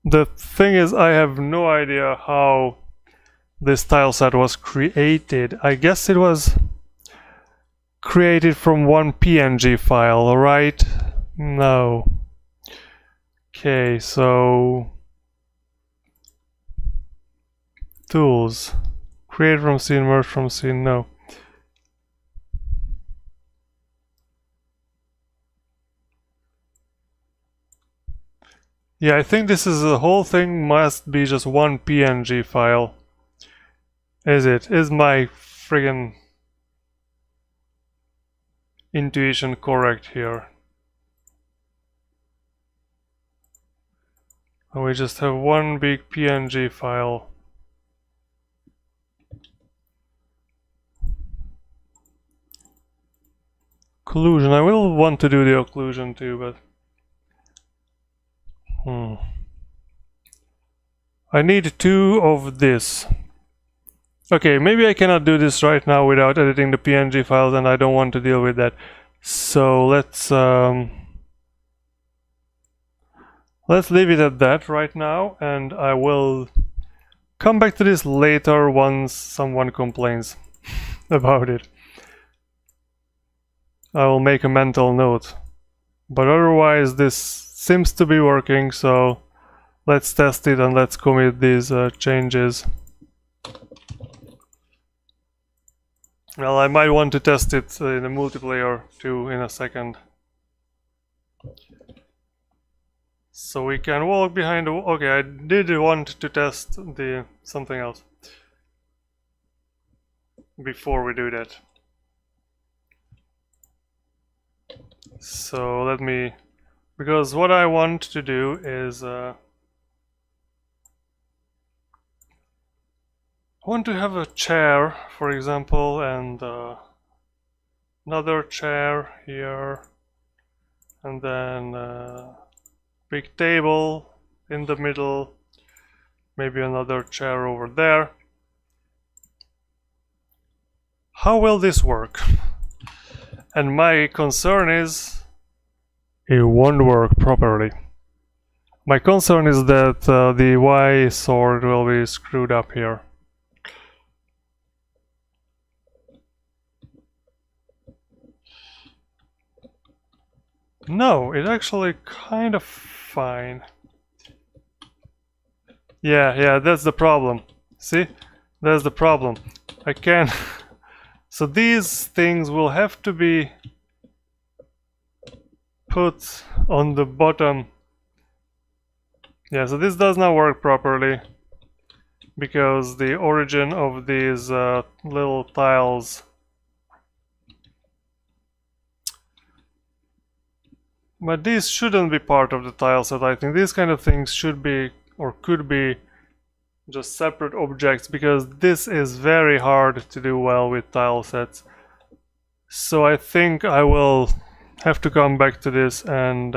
The thing is, I have no idea how this tile set was created. I guess it was created from one PNG file, right? No. Okay, so tools. Create from scene, merge from scene, no. Yeah, I think this is the whole thing must be just one PNG file. Is it? Is my friggin' intuition correct here? We just have one big PNG file. Occlusion. I will want to do the occlusion too, but I need 2 of this. Okay, maybe I cannot do this right now without editing the PNG files, and I don't want to deal with that. So let's leave it at that right now, and I will come back to this later once someone complains about it. I will make a mental note. But otherwise this seems to be working, so let's test it and let's commit these changes. Well, I might want to test it in a multiplayer too in a second. So we can walk behind the... Okay, I did want to test the something else before we do that. So let me... Because what I want to do is... I want to have a chair, for example, and another chair here, and then big table in the middle, maybe another chair over there. How will this work? And my concern is it won't work properly. My concern is that the Y sword will be screwed up here. No, it's actually kind of fine. Yeah, that's the problem. See? That's the problem. I can... So these things will have to be put on the bottom. Yeah, so this does not work properly because the origin of these little tiles... But these shouldn't be part of the tile set. I think these kind of things should be, or could be, just separate objects, because this is very hard to do well with tile sets. So I think I will have to come back to this and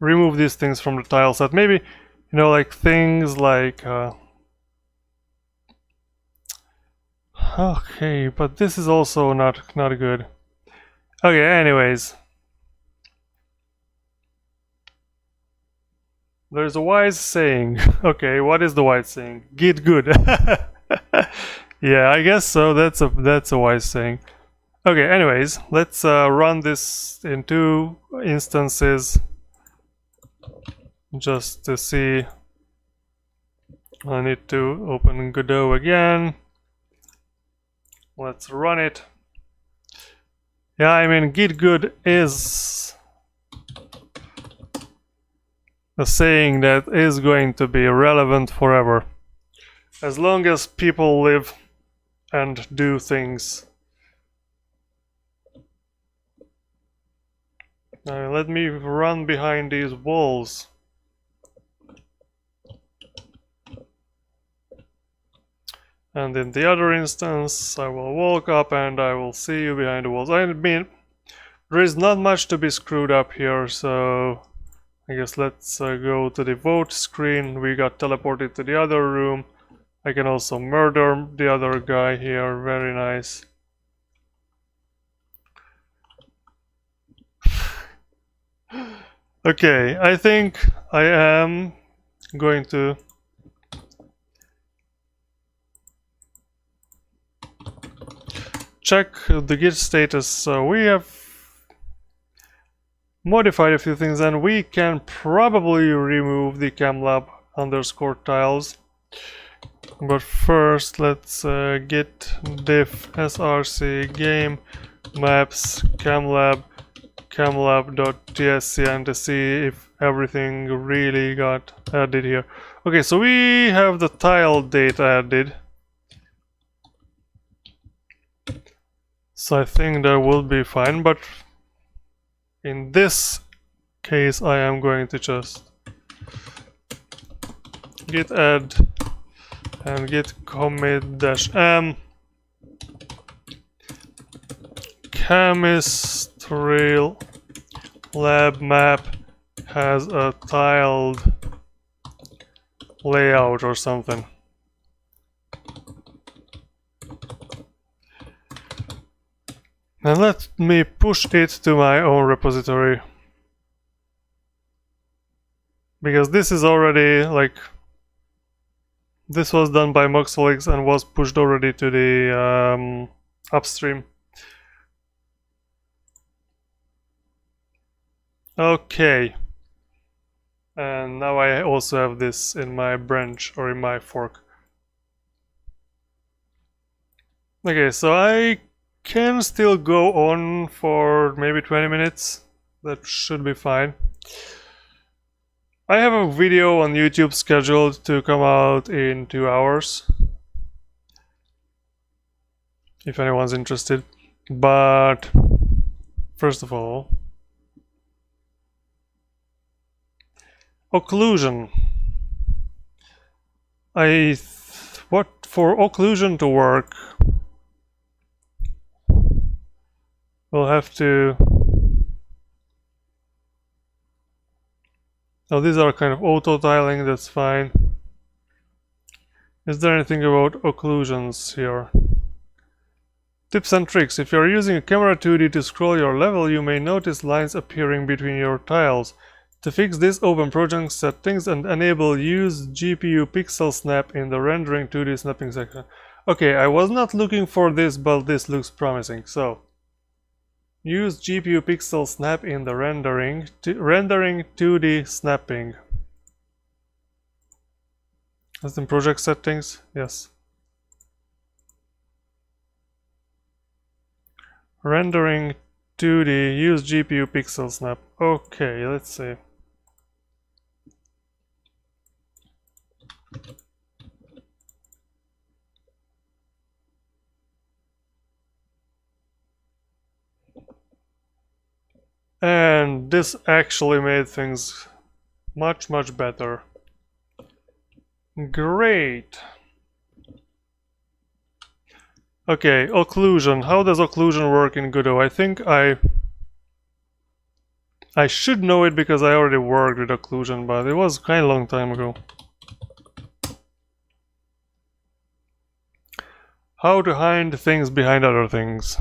remove these things from the tile set. Maybe, you know, like things like okay, but this is also not good. Okay, anyways. There's a wise saying. Okay, what is the wise saying? Get good. Yeah, I guess so. That's a wise saying. Okay, anyways, let's run this in 2 instances just to see. I need to open Godot again. Let's run it. Yeah, I mean, get good is a saying that is going to be relevant forever. As long as people live and do things. Let me run behind these walls. And in the other instance, I will walk up and I will see you behind the walls. I mean, there is not much to be screwed up here, so I guess let's go to the vote screen. We got teleported to the other room. I can also murder the other guy here. Very nice. Okay, I think I am going to check the git status. So we have modified a few things, and we can probably remove the camlab underscore tiles. But first, let's git diff src game maps camlab.tsc and to see if everything really got added here. Okay, so we have the tile data added. So I think that will be fine, but in this case I am going to just git add and git commit -m chemistry lab map has a tiled layout or something. And let me push it to my own repository, because this is already like, this was done by Moxolix and was pushed already to the upstream. Okay, and now I also have this in my branch or in my fork. Okay, so I can still go on for maybe 20 minutes. That should be fine. I have a video on YouTube scheduled to come out in 2 hours, if anyone's interested. But first of all, occlusion. What for occlusion to work, we'll have to. Now these are kind of auto tiling, that's fine. Is there anything about occlusions here? Tips and tricks. If you are using a camera 2D to scroll your level, you may notice lines appearing between your tiles. To fix this, open project settings and enable use GPU pixel snap in the rendering 2D snapping section. Okay, I was not looking for this, but this looks promising. So use GPU pixel snap in the rendering 2D snapping. That's in project settings, yes. Rendering 2D, use GPU pixel snap. Okay, let's see. And this actually made things much better. Great. Okay, occlusion. How does occlusion work in Godot? I think I should know it because I already worked with occlusion, but it was kind of a long time ago. How to hide things behind other things.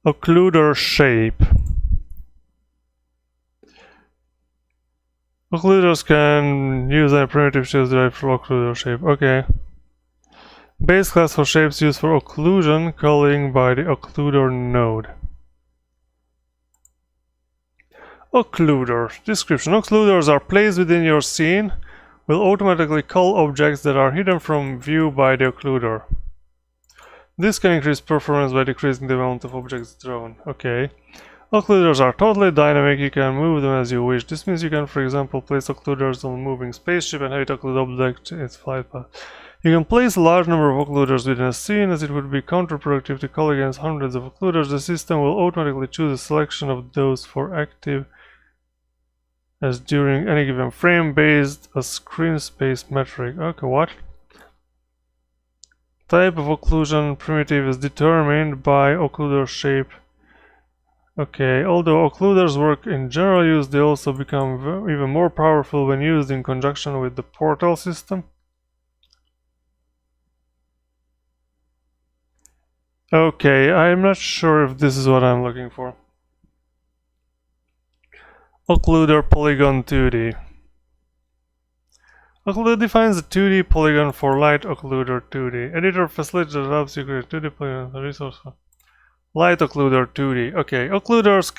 Occluder shape. Occluders can use any primitive shapes derived from occluder shape. Okay. Base class for shapes used for occlusion, calling by the occluder node. Occluder. Description. Occluders are placed within your scene, will automatically cull objects that are hidden from view by the occluder. This can increase performance by decreasing the amount of objects drawn. Okay. Occluders are totally dynamic, you can move them as you wish. This means you can, for example, place occluders on a moving spaceship and have it occlude object its flight path. You can place a large number of occluders within a scene, as it would be counterproductive to call against hundreds of occluders. The system will automatically choose a selection of those for active as during any given frame based a screen space metric. Okay, what? Type of occlusion primitive is determined by occluder shape. Okay, although occluders work in general use, they also become even more powerful when used in conjunction with the portal system. Okay, I'm not sure if this is what I'm looking for. Occluder polygon 2D. Occluder defines a 2D polygon for light occluder 2D. Editor facilitates that helps you create 2D polygon resource for light occluder 2D. Okay, occluders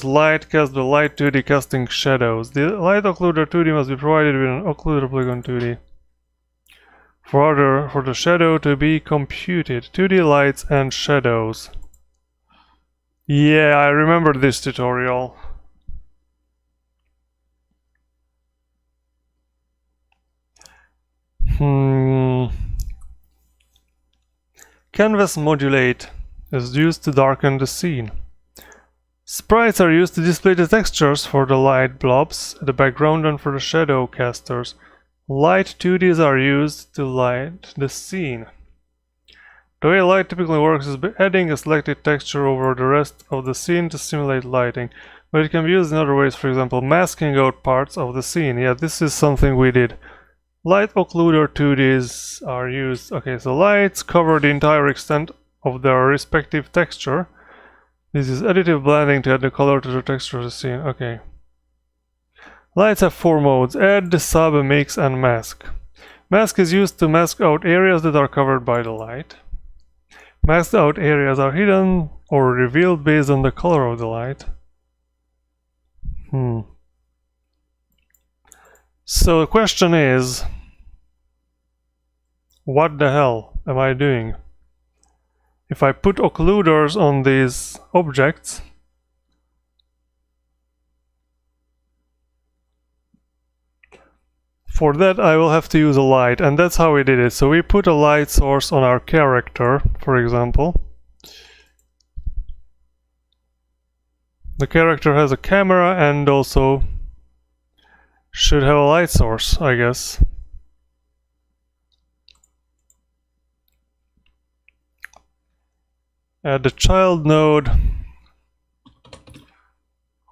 light cast the light 2D casting shadows. The light occluder 2D must be provided with an occluder polygon 2D. for the shadow to be computed. 2D lights and shadows. Yeah, I remember this tutorial. Canvas modulate is used to darken the scene. Sprites are used to display the textures for the light blobs at the background and for the shadow casters. Light 2Ds are used to light the scene. The way light typically works is by adding a selected texture over the rest of the scene to simulate lighting, but it can be used in other ways, for example, masking out parts of the scene. Yeah, this is something we did. Light occluder 2Ds are used. Okay, so lights cover the entire extent of their respective texture. This is additive blending to add the color to the texture of the scene. Okay. Lights have 4 modes: add, sub, mix, and mask. Mask is used to mask out areas that are covered by the light. Masked out areas are hidden or revealed based on the color of the light. So the question is, what the hell am I doing? If I put occluders on these objects, for that I will have to use a light, and that's how we did it. So we put a light source on our character, for example. The character has a camera and also should have a light source, I guess. Add the child node,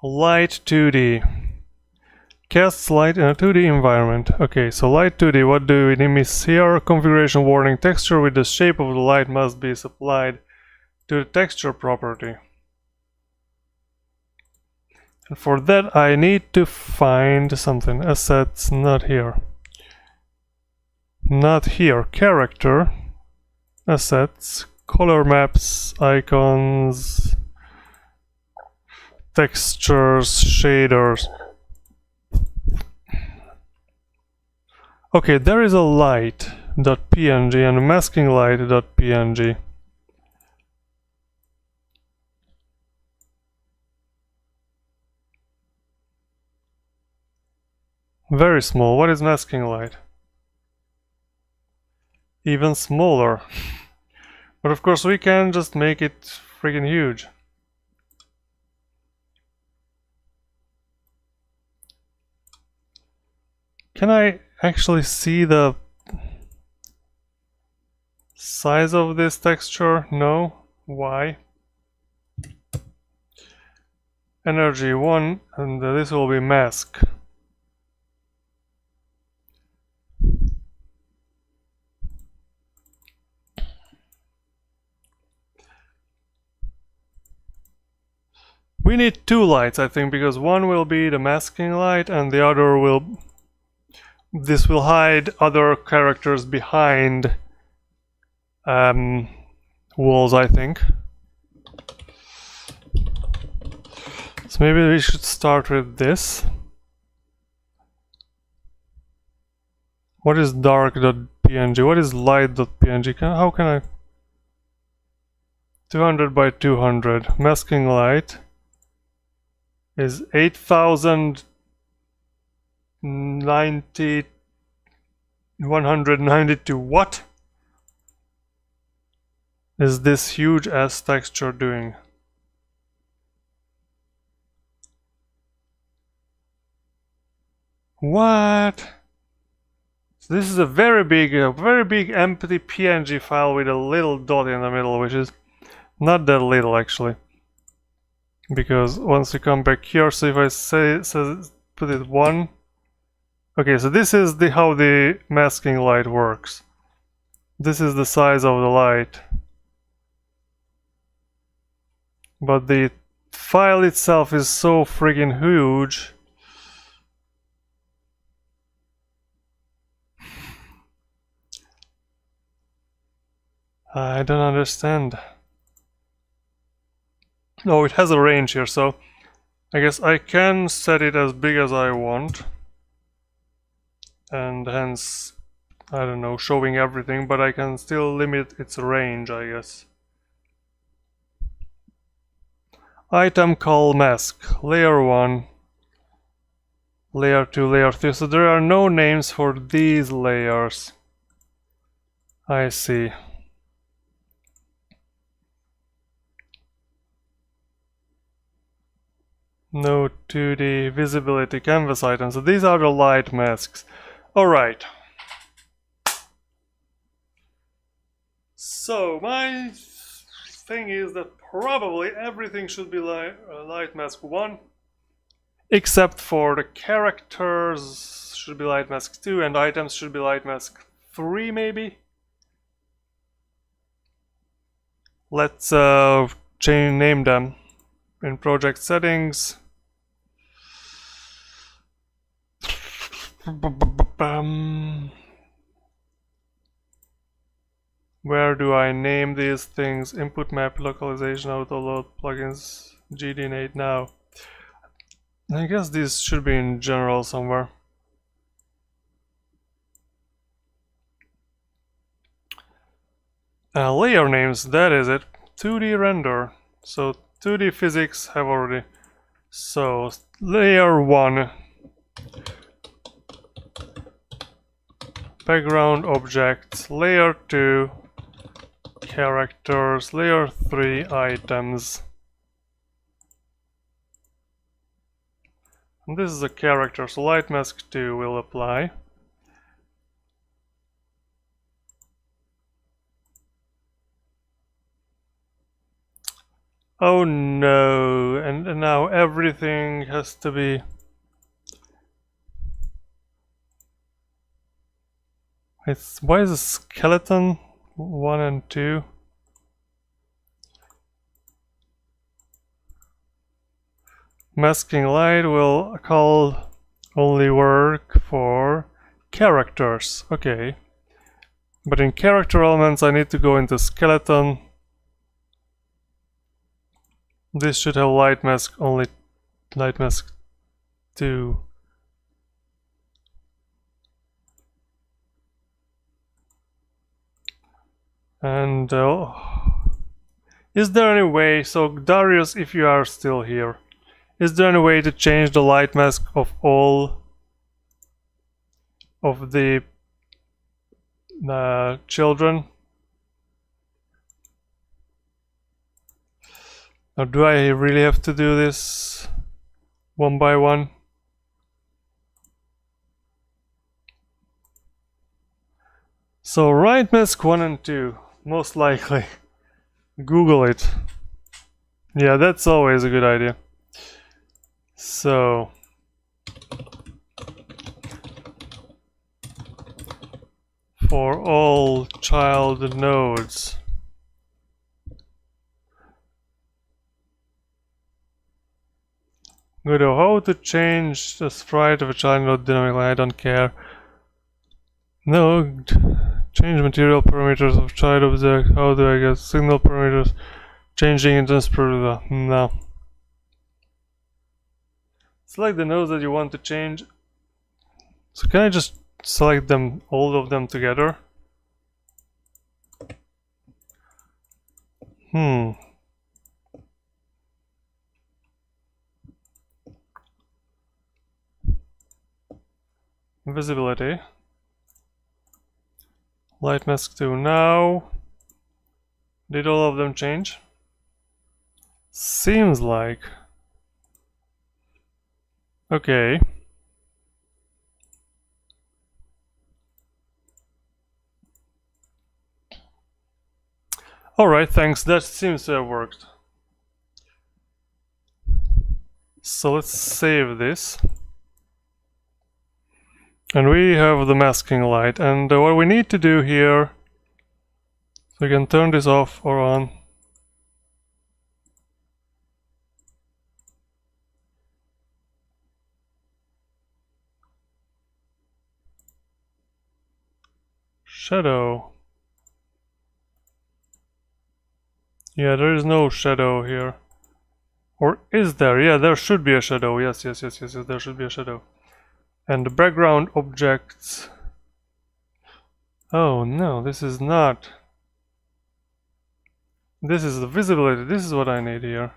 light 2D. Casts light in a 2D environment. Okay, so light 2D, what do we miss here? Configuration warning: texture with the shape of the light must be supplied to the texture property. And for that I need to find something. Assets, not here. Not here. Character, assets, color maps, icons, textures, shaders. Okay, there is a light.png and a masking light.png. Very small. What is masking light? Even smaller. But of course we can just make it freaking huge. Can I actually see the size of this texture? No. Why? Energy 1, and this will be mask. We need 2 lights, I think, because one will be the masking light and the other will... This will hide other characters behind walls, I think. So maybe we should start with this. What is dark.png? What is light.png? How can I... 200 by 200. Masking light is 8090 192. What is this huge ass texture doing? What? So this is a very big empty PNG file with a little dot in the middle, which is not that little actually. Because once you come back here, so if I put it 1. Okay, so this is how the masking light works. This is the size of the light. But the file itself is so friggin' huge. I don't understand. Oh, it has a range here, so I guess I can set it as big as I want. And hence I don't know, showing everything, but I can still limit its range, I guess. Item call mask, layer 1, layer 2, layer 3. So there are no names for these layers. I see. No 2D visibility canvas items. So these are the light masks. Alright. So my thing is that probably everything should be light mask 1. Except for the characters should be light mask 2 and items should be light mask 3 maybe. Let's name them in project settings. Where do I name these things? Input map, localization, autoload, plugins, GD8 now. I guess these should be in general somewhere. Layer names, that is it. 2D render. So 2D physics have already. So layer 1. Background objects. Layer 2. Characters. Layer 3 items. And this is a character, so light mask 2 will apply. Oh no, and now everything has to be... why is a skeleton 1 and 2? Masking light will only work for characters, okay. But in character elements I need to go into skeleton. This should have light mask, only light mask 2. And is there any way, so Darius, if you are still here, is there any way to change the light mask of all of the children? Or do I really have to do this one by one? So right mask 1 and 2, most likely. Google it. Yeah, that's always a good idea. So for all child nodes. Good. How to change the sprite of a child node dynamically? I don't care. No. Change material parameters of child object. How do I get signal parameters? Changing instance parameter. No. Select the nodes that you want to change. So can I just select them, all of them together? Visibility. Light mask 2 now. Did all of them change? Seems like. Okay. Alright, thanks. That seems to have worked. So let's save this. And we have the masking light. And what we need to do here, so we can turn this off or on. Shadow. Yeah, there is no shadow here. Or is there? Yeah, there should be a shadow. Yes, there should be a shadow. And the background objects. Oh no, this is not. This is the visibility. This is what I need here.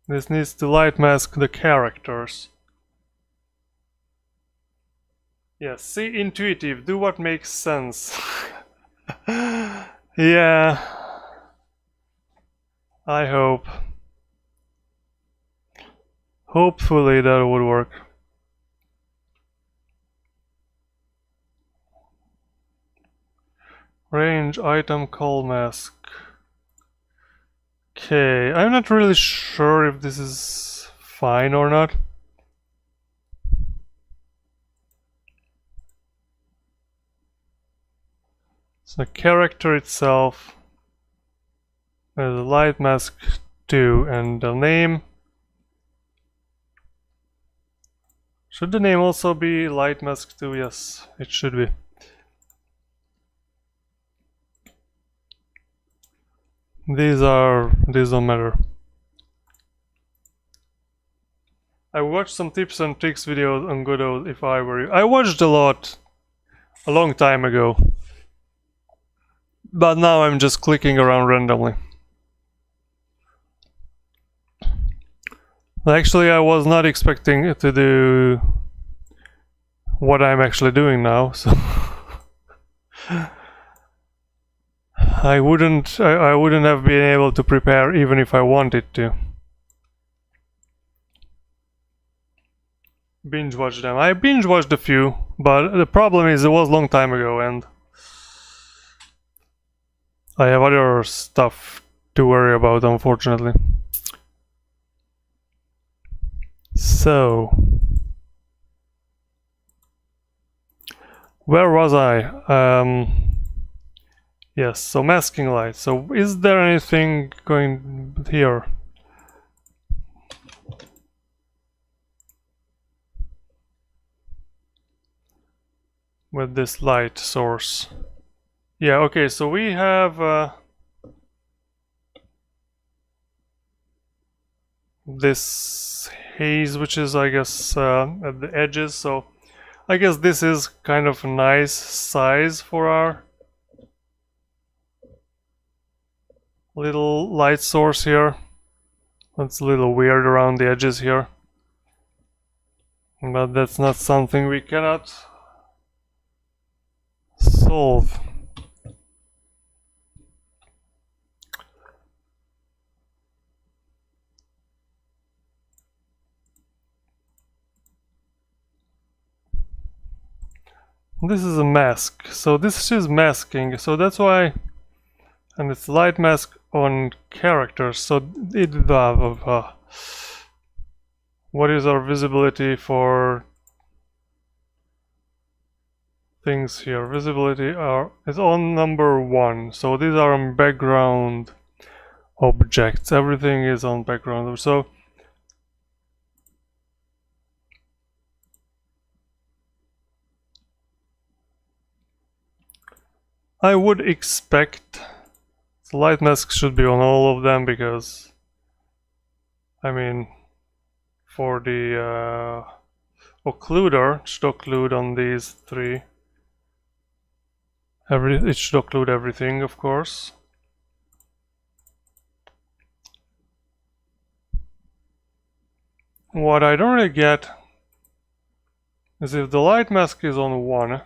This needs to light mask the characters. Yes, see, intuitive, do what makes sense. Yeah, I hope. Hopefully that would work. Range item call mask. Okay, I'm not really sure if this is fine or not. So the character itself has a light mask 2 and the name. Should the name also be light mask 2? Yes, it should be. These don't matter. I watched some tips and tricks videos on Godot if I were you. I watched a lot a long time ago. But now I'm just clicking around randomly. Actually, I was not expecting to do what I'm actually doing now, so I wouldn't have been able to prepare even if I wanted to. Binge watch them. I binge watched a few, but the problem is it was a long time ago and I have other stuff to worry about, unfortunately. So, where was I? Yes, so masking light. So is there anything going here? With this light source. Yeah, okay, so we have this haze, which is, I guess, at the edges, so I guess this is kind of a nice size for our little light source here. It's a little weird around the edges here, but that's not something we cannot solve. This is a mask, so this is masking, so that's why, and it's light mask on characters, so it what is our visibility for things here? Visibility is on number 1, so these are on background objects, everything is on background, so I would expect the light mask should be on all of them because, I mean, for the occluder, it should occlude on these 3. It should occlude everything, of course. What I don't really get is if the light mask is on 1,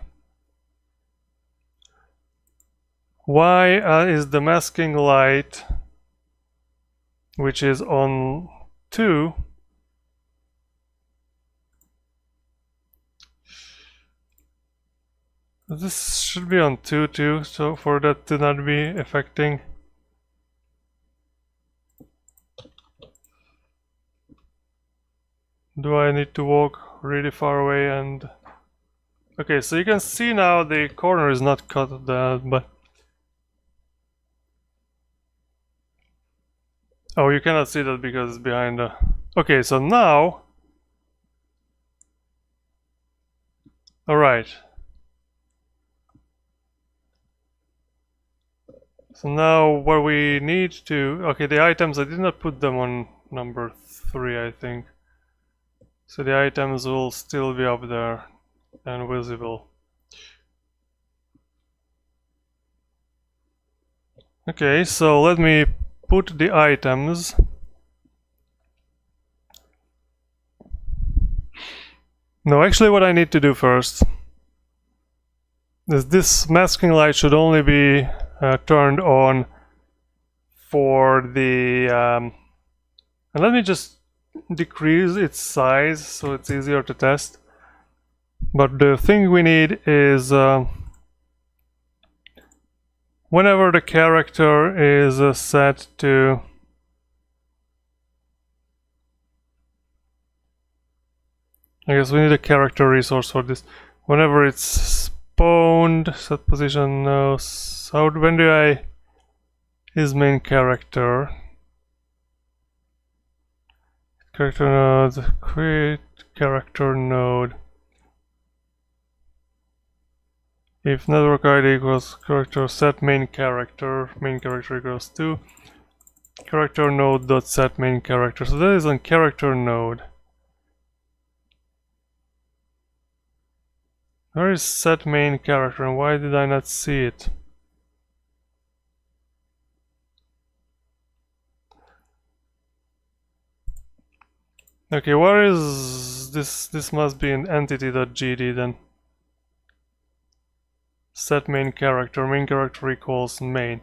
why is the masking light, which is on 2, this should be on 2 too, so for that to not be affecting. Do I need to walk really far away and... Okay, so you can see now the corner is not cut down, but... Oh, you cannot see that because it's behind the... Okay, so now... Alright. So now what we need to... Okay, the items, I did not put them on number 3, I think. So the items will still be up there and visible. Okay, so let me put the items. No, actually what I need to do first is this masking light should only be turned on for the and let me just decrease its size so it's easier to test. But the thing we need is whenever the character is set to I guess we need a character resource for this. Whenever it's spawned, set position, no. So when do I his main character? Character node, create character node. If network ID equals character set main character equals 2. Character node dot set main character. So that is on character node. Where is set main character and why did I not see it? Okay, where is this? This must be in entity.gd then. Set main character equals main.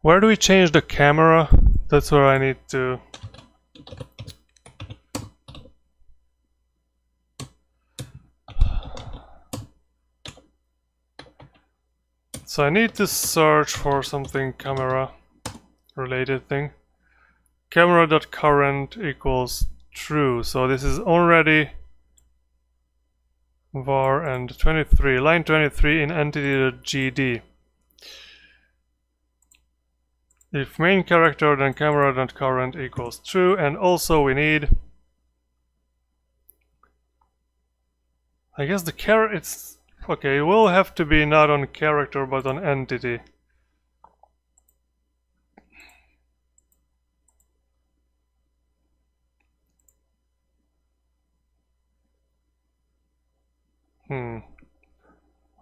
Where do we change the camera? That's where I need to... So I need to search for something camera related thing. Camera.current equals true. So this is already var and 23. Line 23 in entity.gd. If main character then camera.current equals true, and also we need, I guess the it's okay, it will have to be not on character but on entity.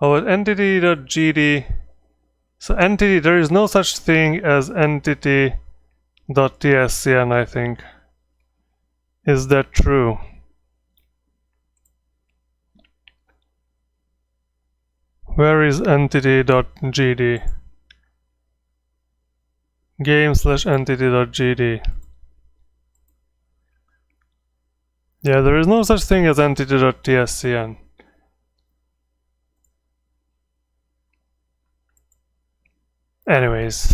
Oh, at entity.gd. So entity, there is no such thing as entity.tscn, I think. Is that true? Where is entity.gd? Game/entity.gd. Yeah, there is no such thing as entity.tscn. Anyways,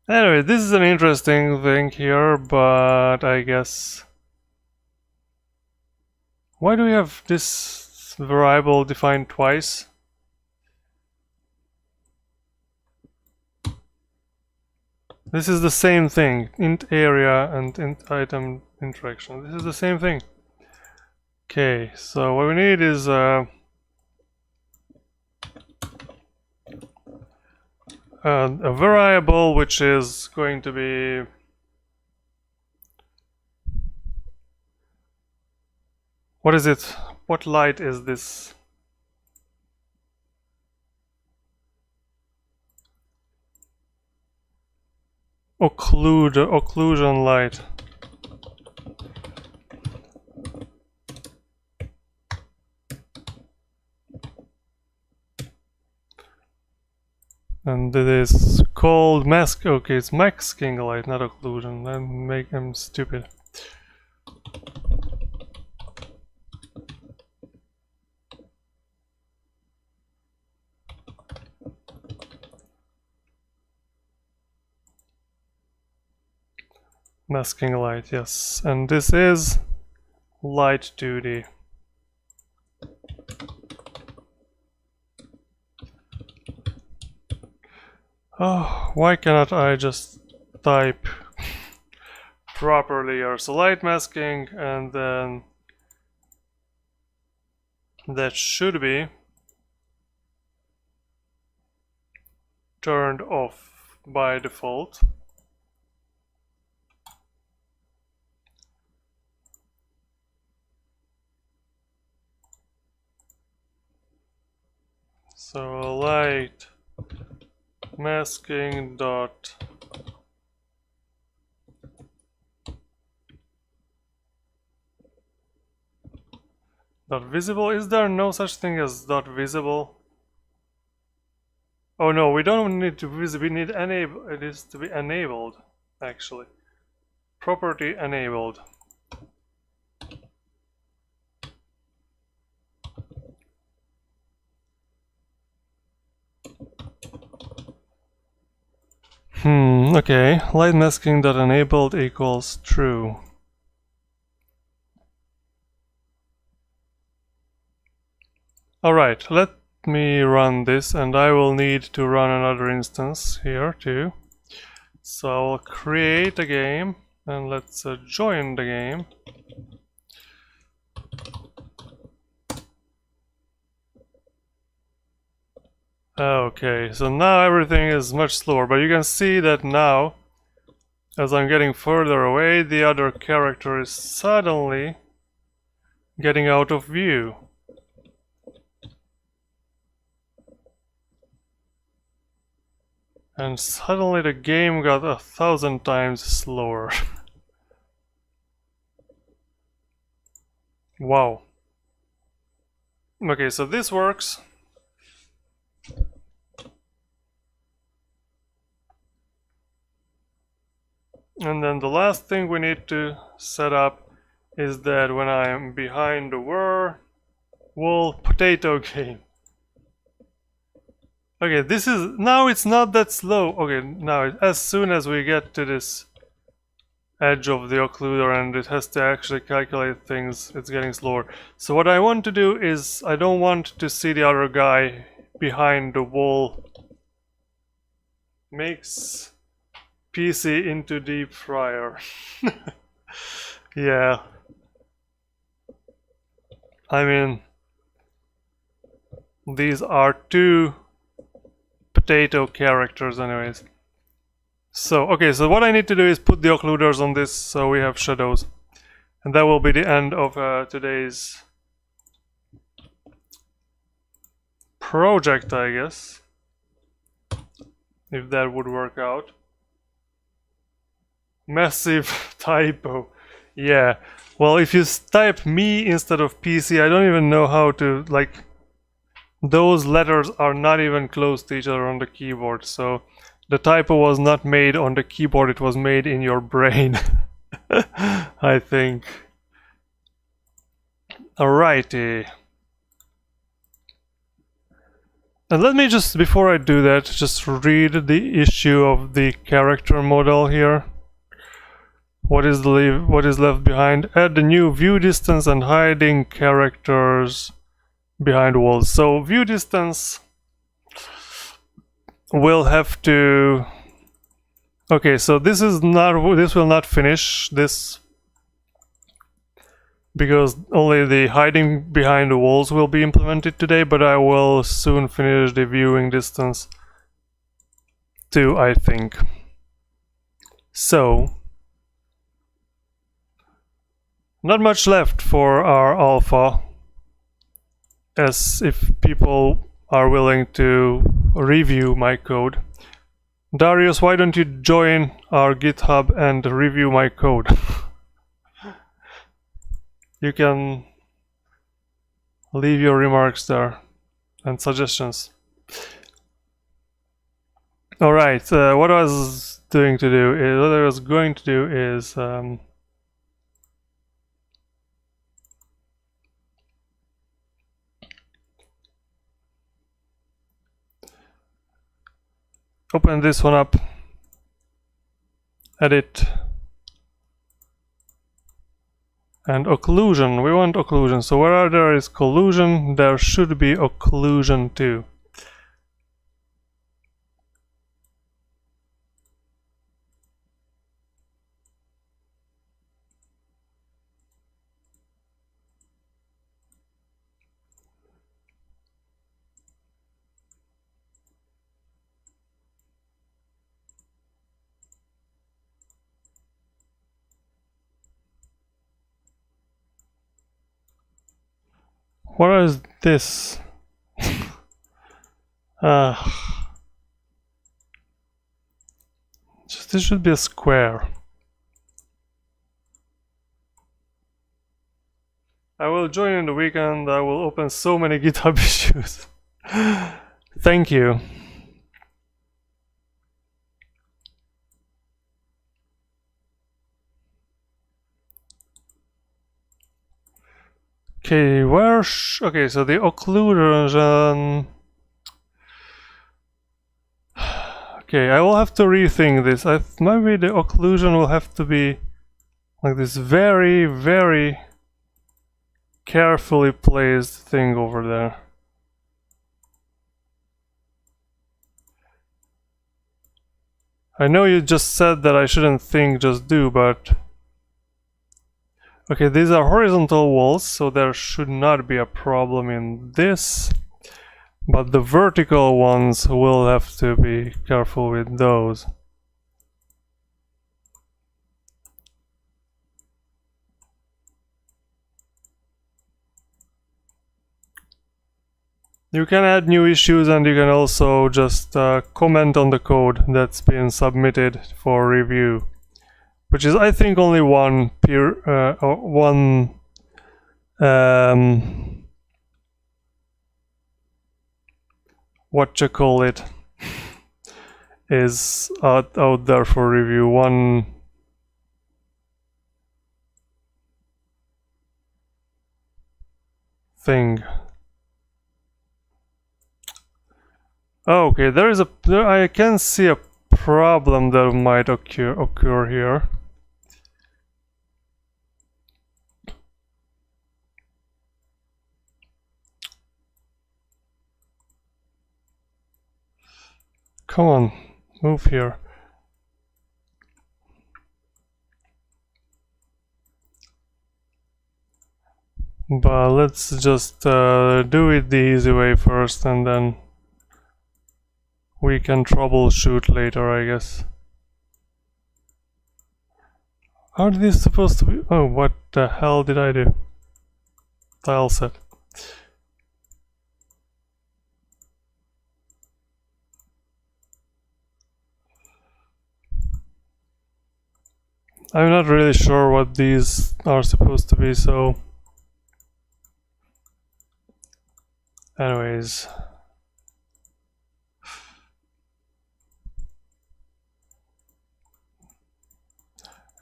this is an interesting thing here, but I guess... Why do we have this variable defined twice? This is the same thing, int area and int item interaction. This is the same thing. Okay, so what we need is a variable which is going to be what is it? What light is this? Occlusion light. And it is called mask. Okay, it's masking light, not occlusion. I'm stupid. Masking light, yes. And this is light 2D. Oh, why cannot I just type properly here? So light masking, and then that should be turned off by default. So light masking dot visible. Is there no such thing as dot visible? Oh no, we don't need to visit, we need enable, it is to be enabled, actually. Property enabled. Okay. Light masking dot enabled equals true. Alright, let me run this, and I will need to run another instance here too. So I'll create a game, and let's join the game. Okay, so now everything is much slower, but you can see that now, as I'm getting further away, the other character is suddenly getting out of view. And suddenly the game got 1,000 times slower. Wow. Okay, so this works. And then the last thing we need to set up is that when I'm behind the wall potato game. Okay, this is, now it's not that slow. Okay, now as soon as we get to this edge of the occluder and it has to actually calculate things, it's getting slower. So what I want to do is, I don't want to see the other guy behind the wall. Makes PC into deep fryer. Yeah. I mean, these are two potato characters anyways. So, okay, so what I need to do is put the occluders on this so we have shadows. And that will be the end of today's project, I guess. If that would work out. Massive typo. Yeah. Well, if you type me instead of PC, I don't even know how to, like, those letters are not even close to each other on the keyboard, so the typo was not made on the keyboard, it was made in your brain. I think. Alrighty. And let me just, before I do that, just read the issue of the character model here. What is left behind? Add the new view distance and hiding characters behind walls. So view distance will have to. Okay, so this will not finish this because only the hiding behind the walls will be implemented today, but I will soon finish the viewing distance too, I think. So not much left for our alpha, as if people are willing to review my code. Darius, why don't you join our GitHub and review my code? You can leave your remarks there and suggestions. Alright, what I was going to do is open this one up, edit, and occlusion. We want occlusion. So where there is collusion, there should be occlusion too. What is this? This should be a square. I will join in the weekend. I will open so many GitHub issues. Thank you. Okay, okay, so the occlusion. Okay, I will have to rethink this. Maybe the occlusion will have to be like this very, very carefully placed thing over there. I know you just said that I shouldn't think, just do, but... Okay, these are horizontal walls, so there should not be a problem in this. But the vertical ones will have to be careful with those. You can add new issues, and you can also just comment on the code that's been submitted for review, which is, I think, only one what you call it is out there for review. One thing. Okay, I can see a problem that might occur here. Come on, move here. But let's just do it the easy way first, and then we can troubleshoot later, I guess. Are these supposed to be? Oh, what the hell did I do? Tileset. I'm not really sure what these are supposed to be, so... Anyways.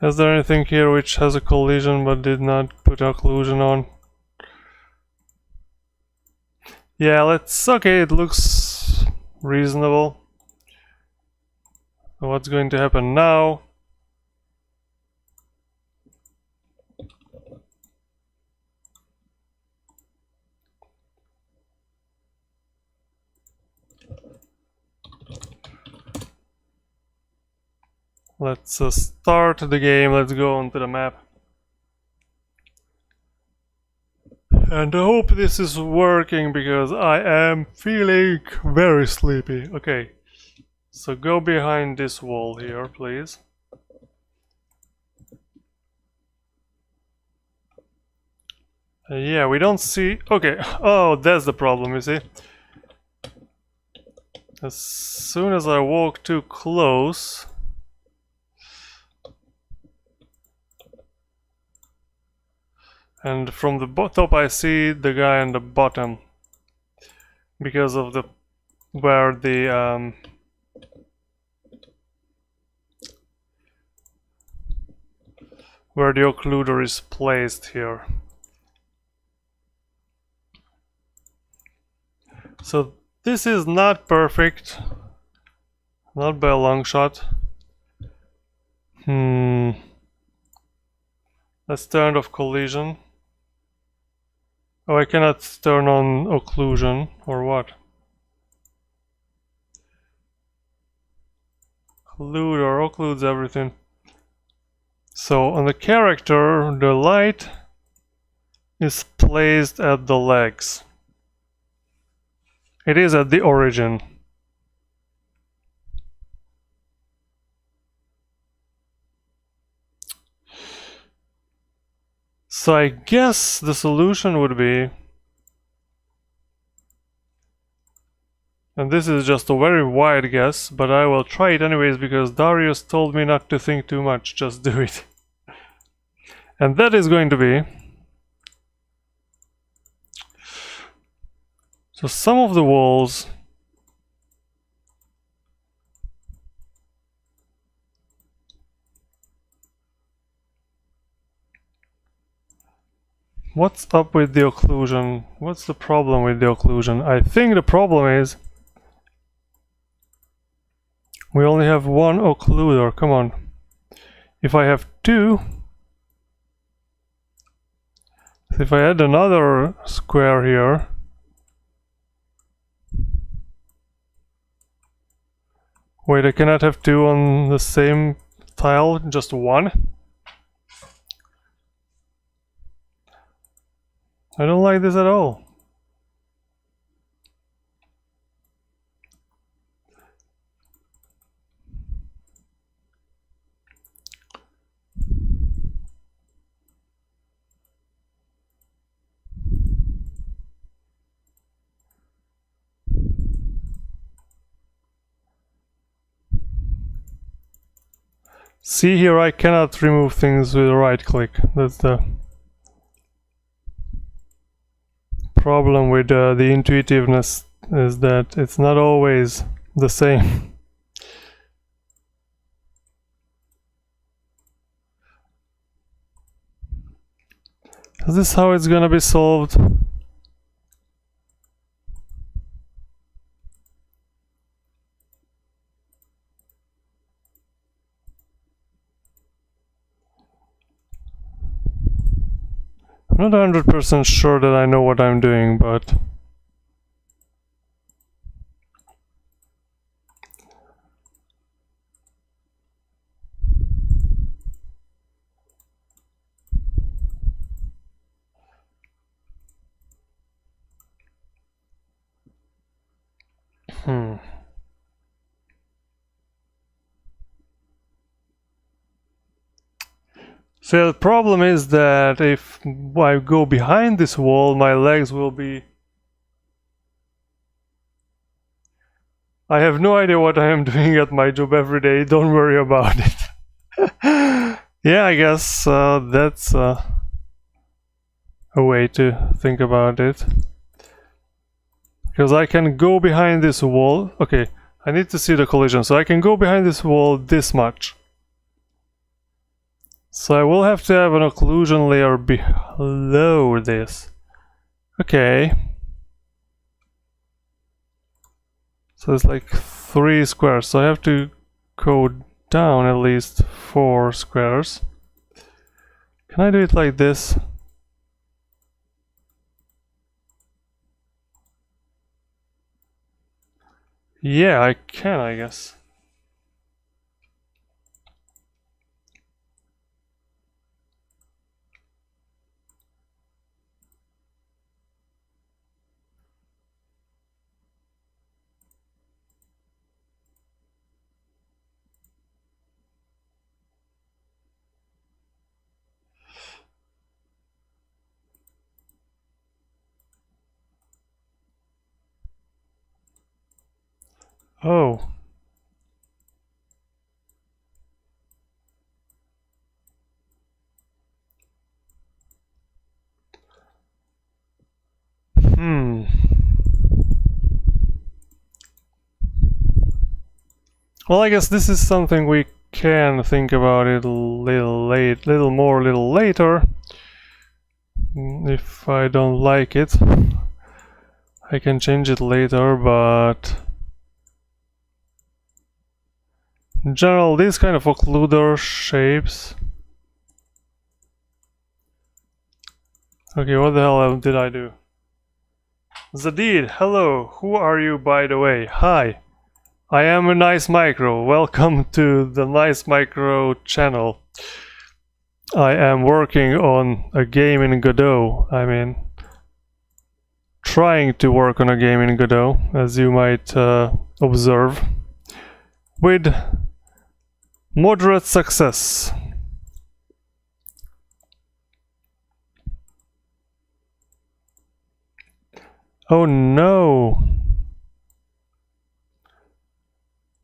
Is there anything here which has a collision but did not put occlusion on? Yeah, okay, it looks reasonable. So what's going to happen now? Let's start the game, let's go onto the map. And I hope this is working because I am feeling very sleepy. Okay, so go behind this wall here, please. Yeah, we don't see... Okay, oh, that's the problem, you see. As soon as I walk too close... And from the top I see the guy on the bottom because of where the occluder is placed here. So this is not perfect, not by a long shot. Let's turn off collision. Oh, I cannot turn on occlusion, or what? Occludes everything. So on the character, the light is placed at the legs. It is at the origin. So I guess the solution would be And this is just a very wide guess, but I will try it anyways because Darius told me not to think too much, just do it. And that is going to be... So some of the walls... What's up with the occlusion? What's the problem with the occlusion? I think the problem is we only have one occluder. Come on. If I have two, if I add another square here, wait, I cannot have two on the same tile, just one? I don't like this at all. See here, I cannot remove things with a right click. That's the problem with the intuitiveness, is that it's not always the same. Is this how it's gonna be solved? I'm not 100% sure that I know what I'm doing, but... So the problem is that if I go behind this wall, my legs will be... I have no idea what I am doing at my job every day, don't worry about it. Yeah, I guess that's a way to think about it. Because I can go behind this wall. Okay, I need to see the collision. So I can go behind this wall this much. So I will have to have an occlusion layer below this. Okay. So it's like 3 squares. So I have to go down at least 4 squares. Can I do it like this? Yeah, I can, I guess. Oh. Well, I guess this is something we can think about it a little more later. If I don't like it, I can change it later, but in general, these kind of occluder shapes. Okay, what the hell did I do? Zadid, hello, who are you by the way? Hi, I am a Nice Micro, welcome to the Nice Micro channel. I am working on a game in Godot, I mean, trying to work on a game in Godot, as you might observe, with moderate success. Oh no!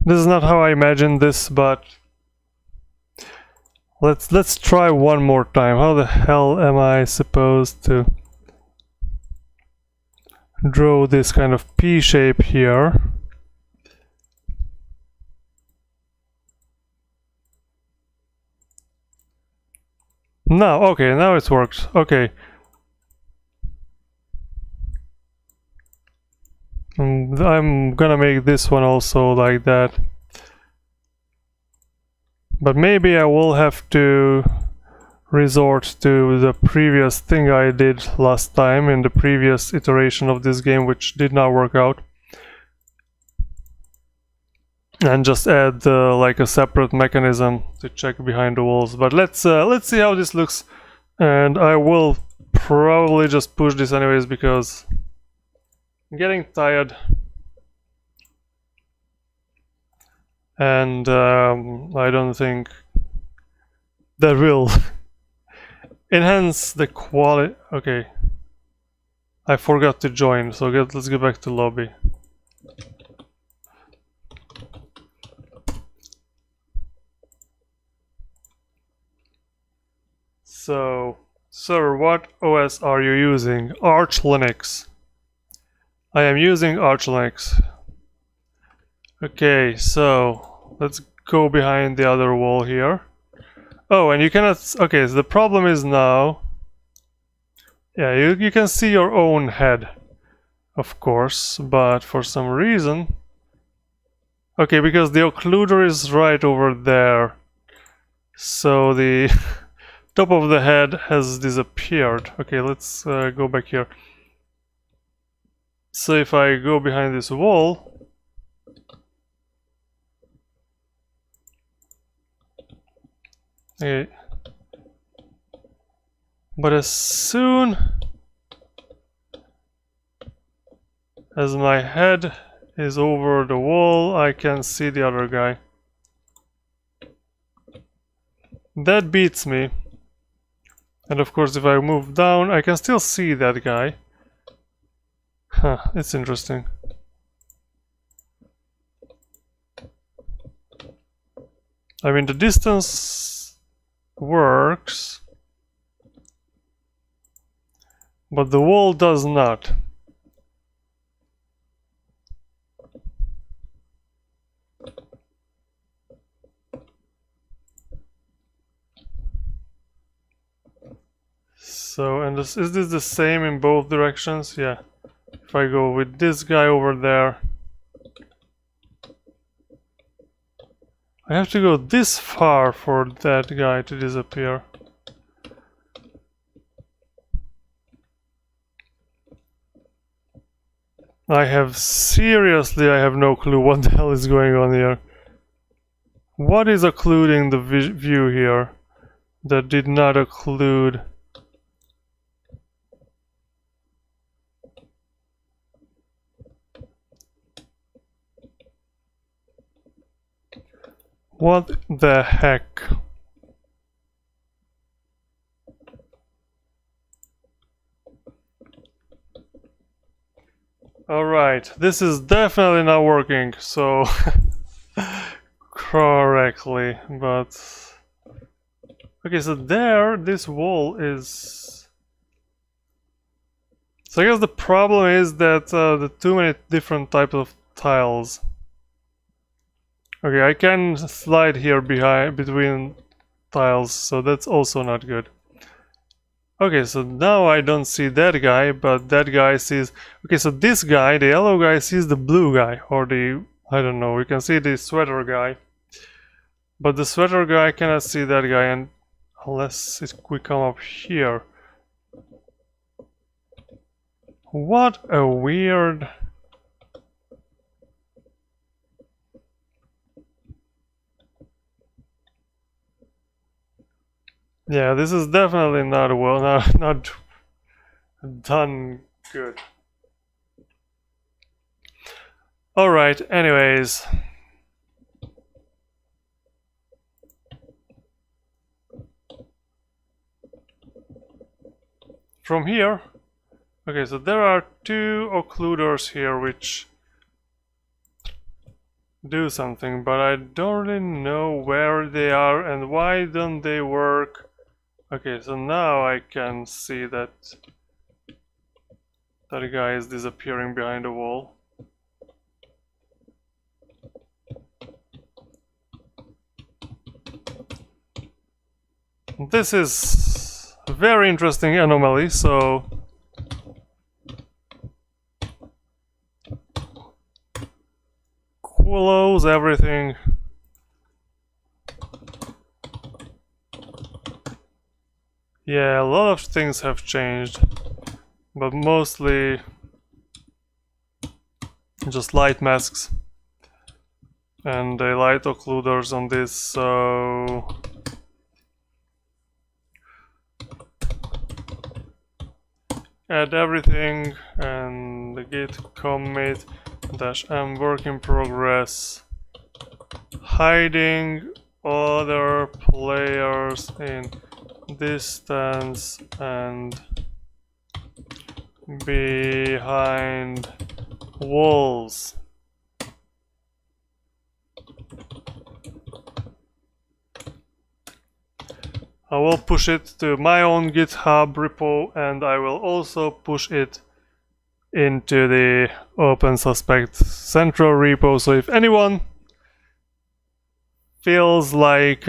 This is not how I imagined this, but let's try one more time. How the hell am I supposed to draw this kind of P shape here? Now, okay, now it works. Okay. I'm gonna make this one also like that. But maybe I will have to resort to the previous thing I did last time in the previous iteration of this game, which did not work out. And just add like a separate mechanism to check behind the walls. But let's see how this looks, and I will probably just push this anyways because I'm getting tired, and I don't think that will enhance the quality. Okay, I forgot to join, so let's get back to lobby. So, sir, what OS are you using? Arch Linux. I am using Arch Linux. Okay, so let's go behind the other wall here. Oh, and you cannot... Okay, so the problem is now... Yeah, you can see your own head, of course, but for some reason... Okay, because the occluder is right over there. So the top of the head has disappeared. Okay, let's go back here. So if I go behind this wall, okay, but as soon as my head is over the wall, I can see the other guy. That beats me. And of course, if I move down, I can still see that guy. Huh, it's interesting. I mean, the distance works, but the wall does not. So, and is this the same in both directions? Yeah. If I go with this guy over there, I have to go this far for that guy to disappear. I have no clue what the hell is going on here. What is occluding the view here that did not occlude? What the heck? Alright, this is definitely not working, so correctly, but okay, so there, this wall is... So I guess the problem is that the too many different types of tiles. Okay, I can slide here between tiles, so that's also not good. Okay, so now I don't see that guy, but that guy sees... Okay, so this guy, the yellow guy, sees the blue guy, or the... I don't know, we can see the sweater guy. But the sweater guy cannot see that guy, and unless we come up here. What a weird... Yeah, this is definitely not well, not done good. Alright, anyways. From here, okay, so there are two occluders here which do something, but I don't really know where they are and why don't they work. Okay, so now I can see that that guy is disappearing behind the wall. This is a very interesting anomaly, so close everything. Yeah, a lot of things have changed, but mostly just light masks and the light occluders on this, so add everything and the git commit -m work in progress, hiding other players in distance and behind walls. I will push it to my own GitHub repo, and I will also push it into the OpenSuspect central repo. So if anyone feels like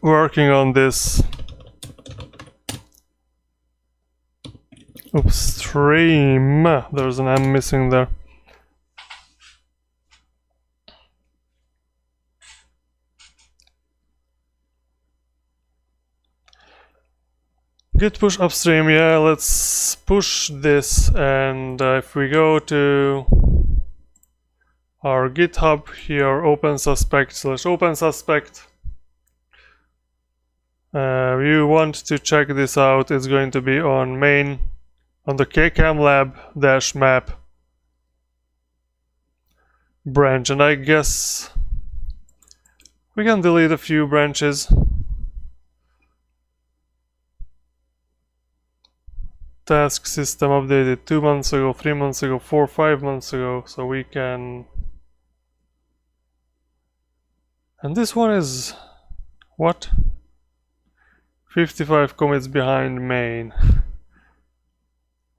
working on this upstream, there's an M missing there. Git push upstream, yeah, let's push this, and if we go to our GitHub here, OpenSuspect/OpenSuspect, you want to check this out. It's going to be on main, on the kcamlab-map branch, and I guess we can delete a few branches. Task system updated 2 months ago, 3 months ago, 4, 5 months ago, so we can... And this one is... what? 55 commits behind main.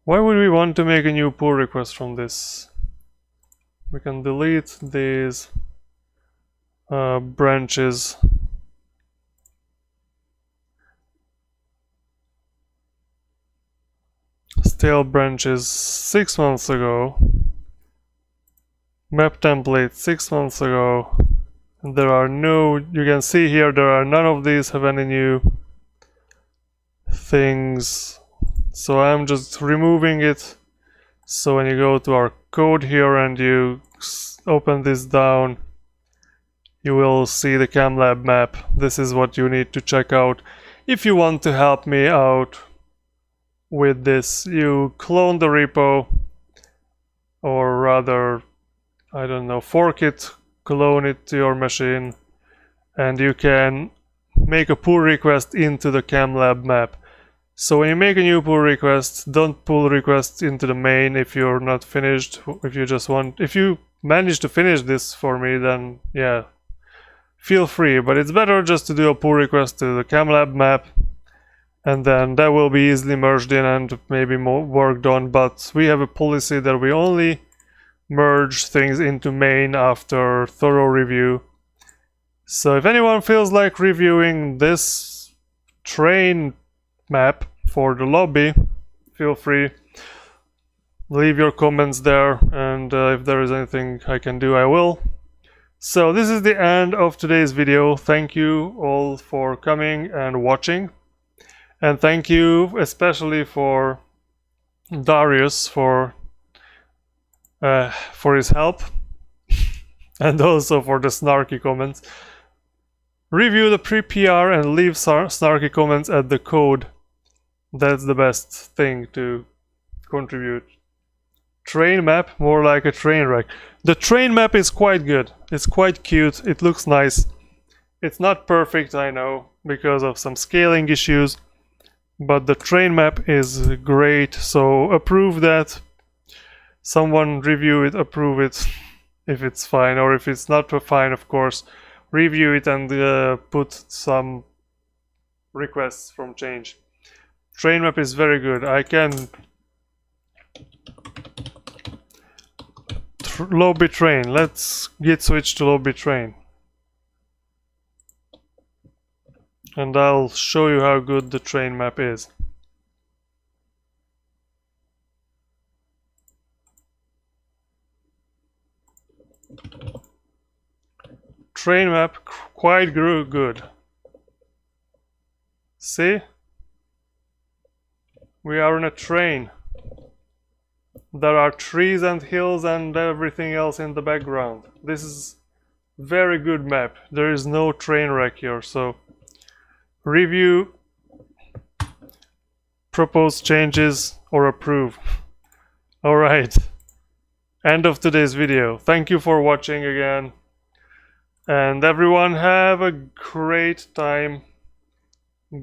Why would we want to make a new pull request from this? We can delete these branches. Stale branches 6 months ago. Map template 6 months ago. And there are no, you can see here there are none of these have any new things. So I'm just removing it. So when you go to our code here and you open this down, you will see the CamLab map. This is what you need to check out if you want to help me out with this. You clone the repo, or rather, I don't know, fork it, clone it to your machine, and you can make a pull request into the CamLab map. So when you make a new pull request, don't pull requests into the main if you're not finished. If you just want, if you manage to finish this for me, then yeah, feel free. But it's better just to do a pull request to the CamLab map, and then that will be easily merged in and maybe more work done. But we have a policy that we only merge things into main after thorough review. So if anyone feels like reviewing this train map for the lobby, feel free, leave your comments there, and if there is anything I can do, I will. So this is the end of today's video. Thank you all for coming and watching, and thank you especially for Darius for his help and also for the snarky comments. Review the pre-PR and leave snarky comments at the code. That's the best thing to contribute. Train map, more like a train wreck. The train map is quite good. It's quite cute. It looks nice. It's not perfect, I know, because of some scaling issues, but the train map is great, so approve that. someone review it, approve it if it's fine, or if it's not fine, of course, review it and put some requests from change. Train map is very good. I can low bit train. Let's git switch to low bit train, and I'll show you how good the train map is. Train map quite good. See? We are on a train. There are trees and hills and everything else in the background. This is very good map. There is no train wreck here, so review, propose changes, or approve. Alright. End of today's video. Thank you for watching again. And everyone have a great time.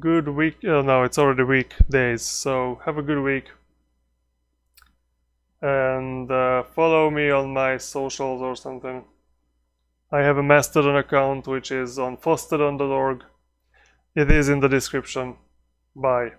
Good week. Oh no, it's already weekdays, so have a good week. And follow me on my socials or something. I have a Mastodon account which is on fostodon.org. It is in the description. Bye.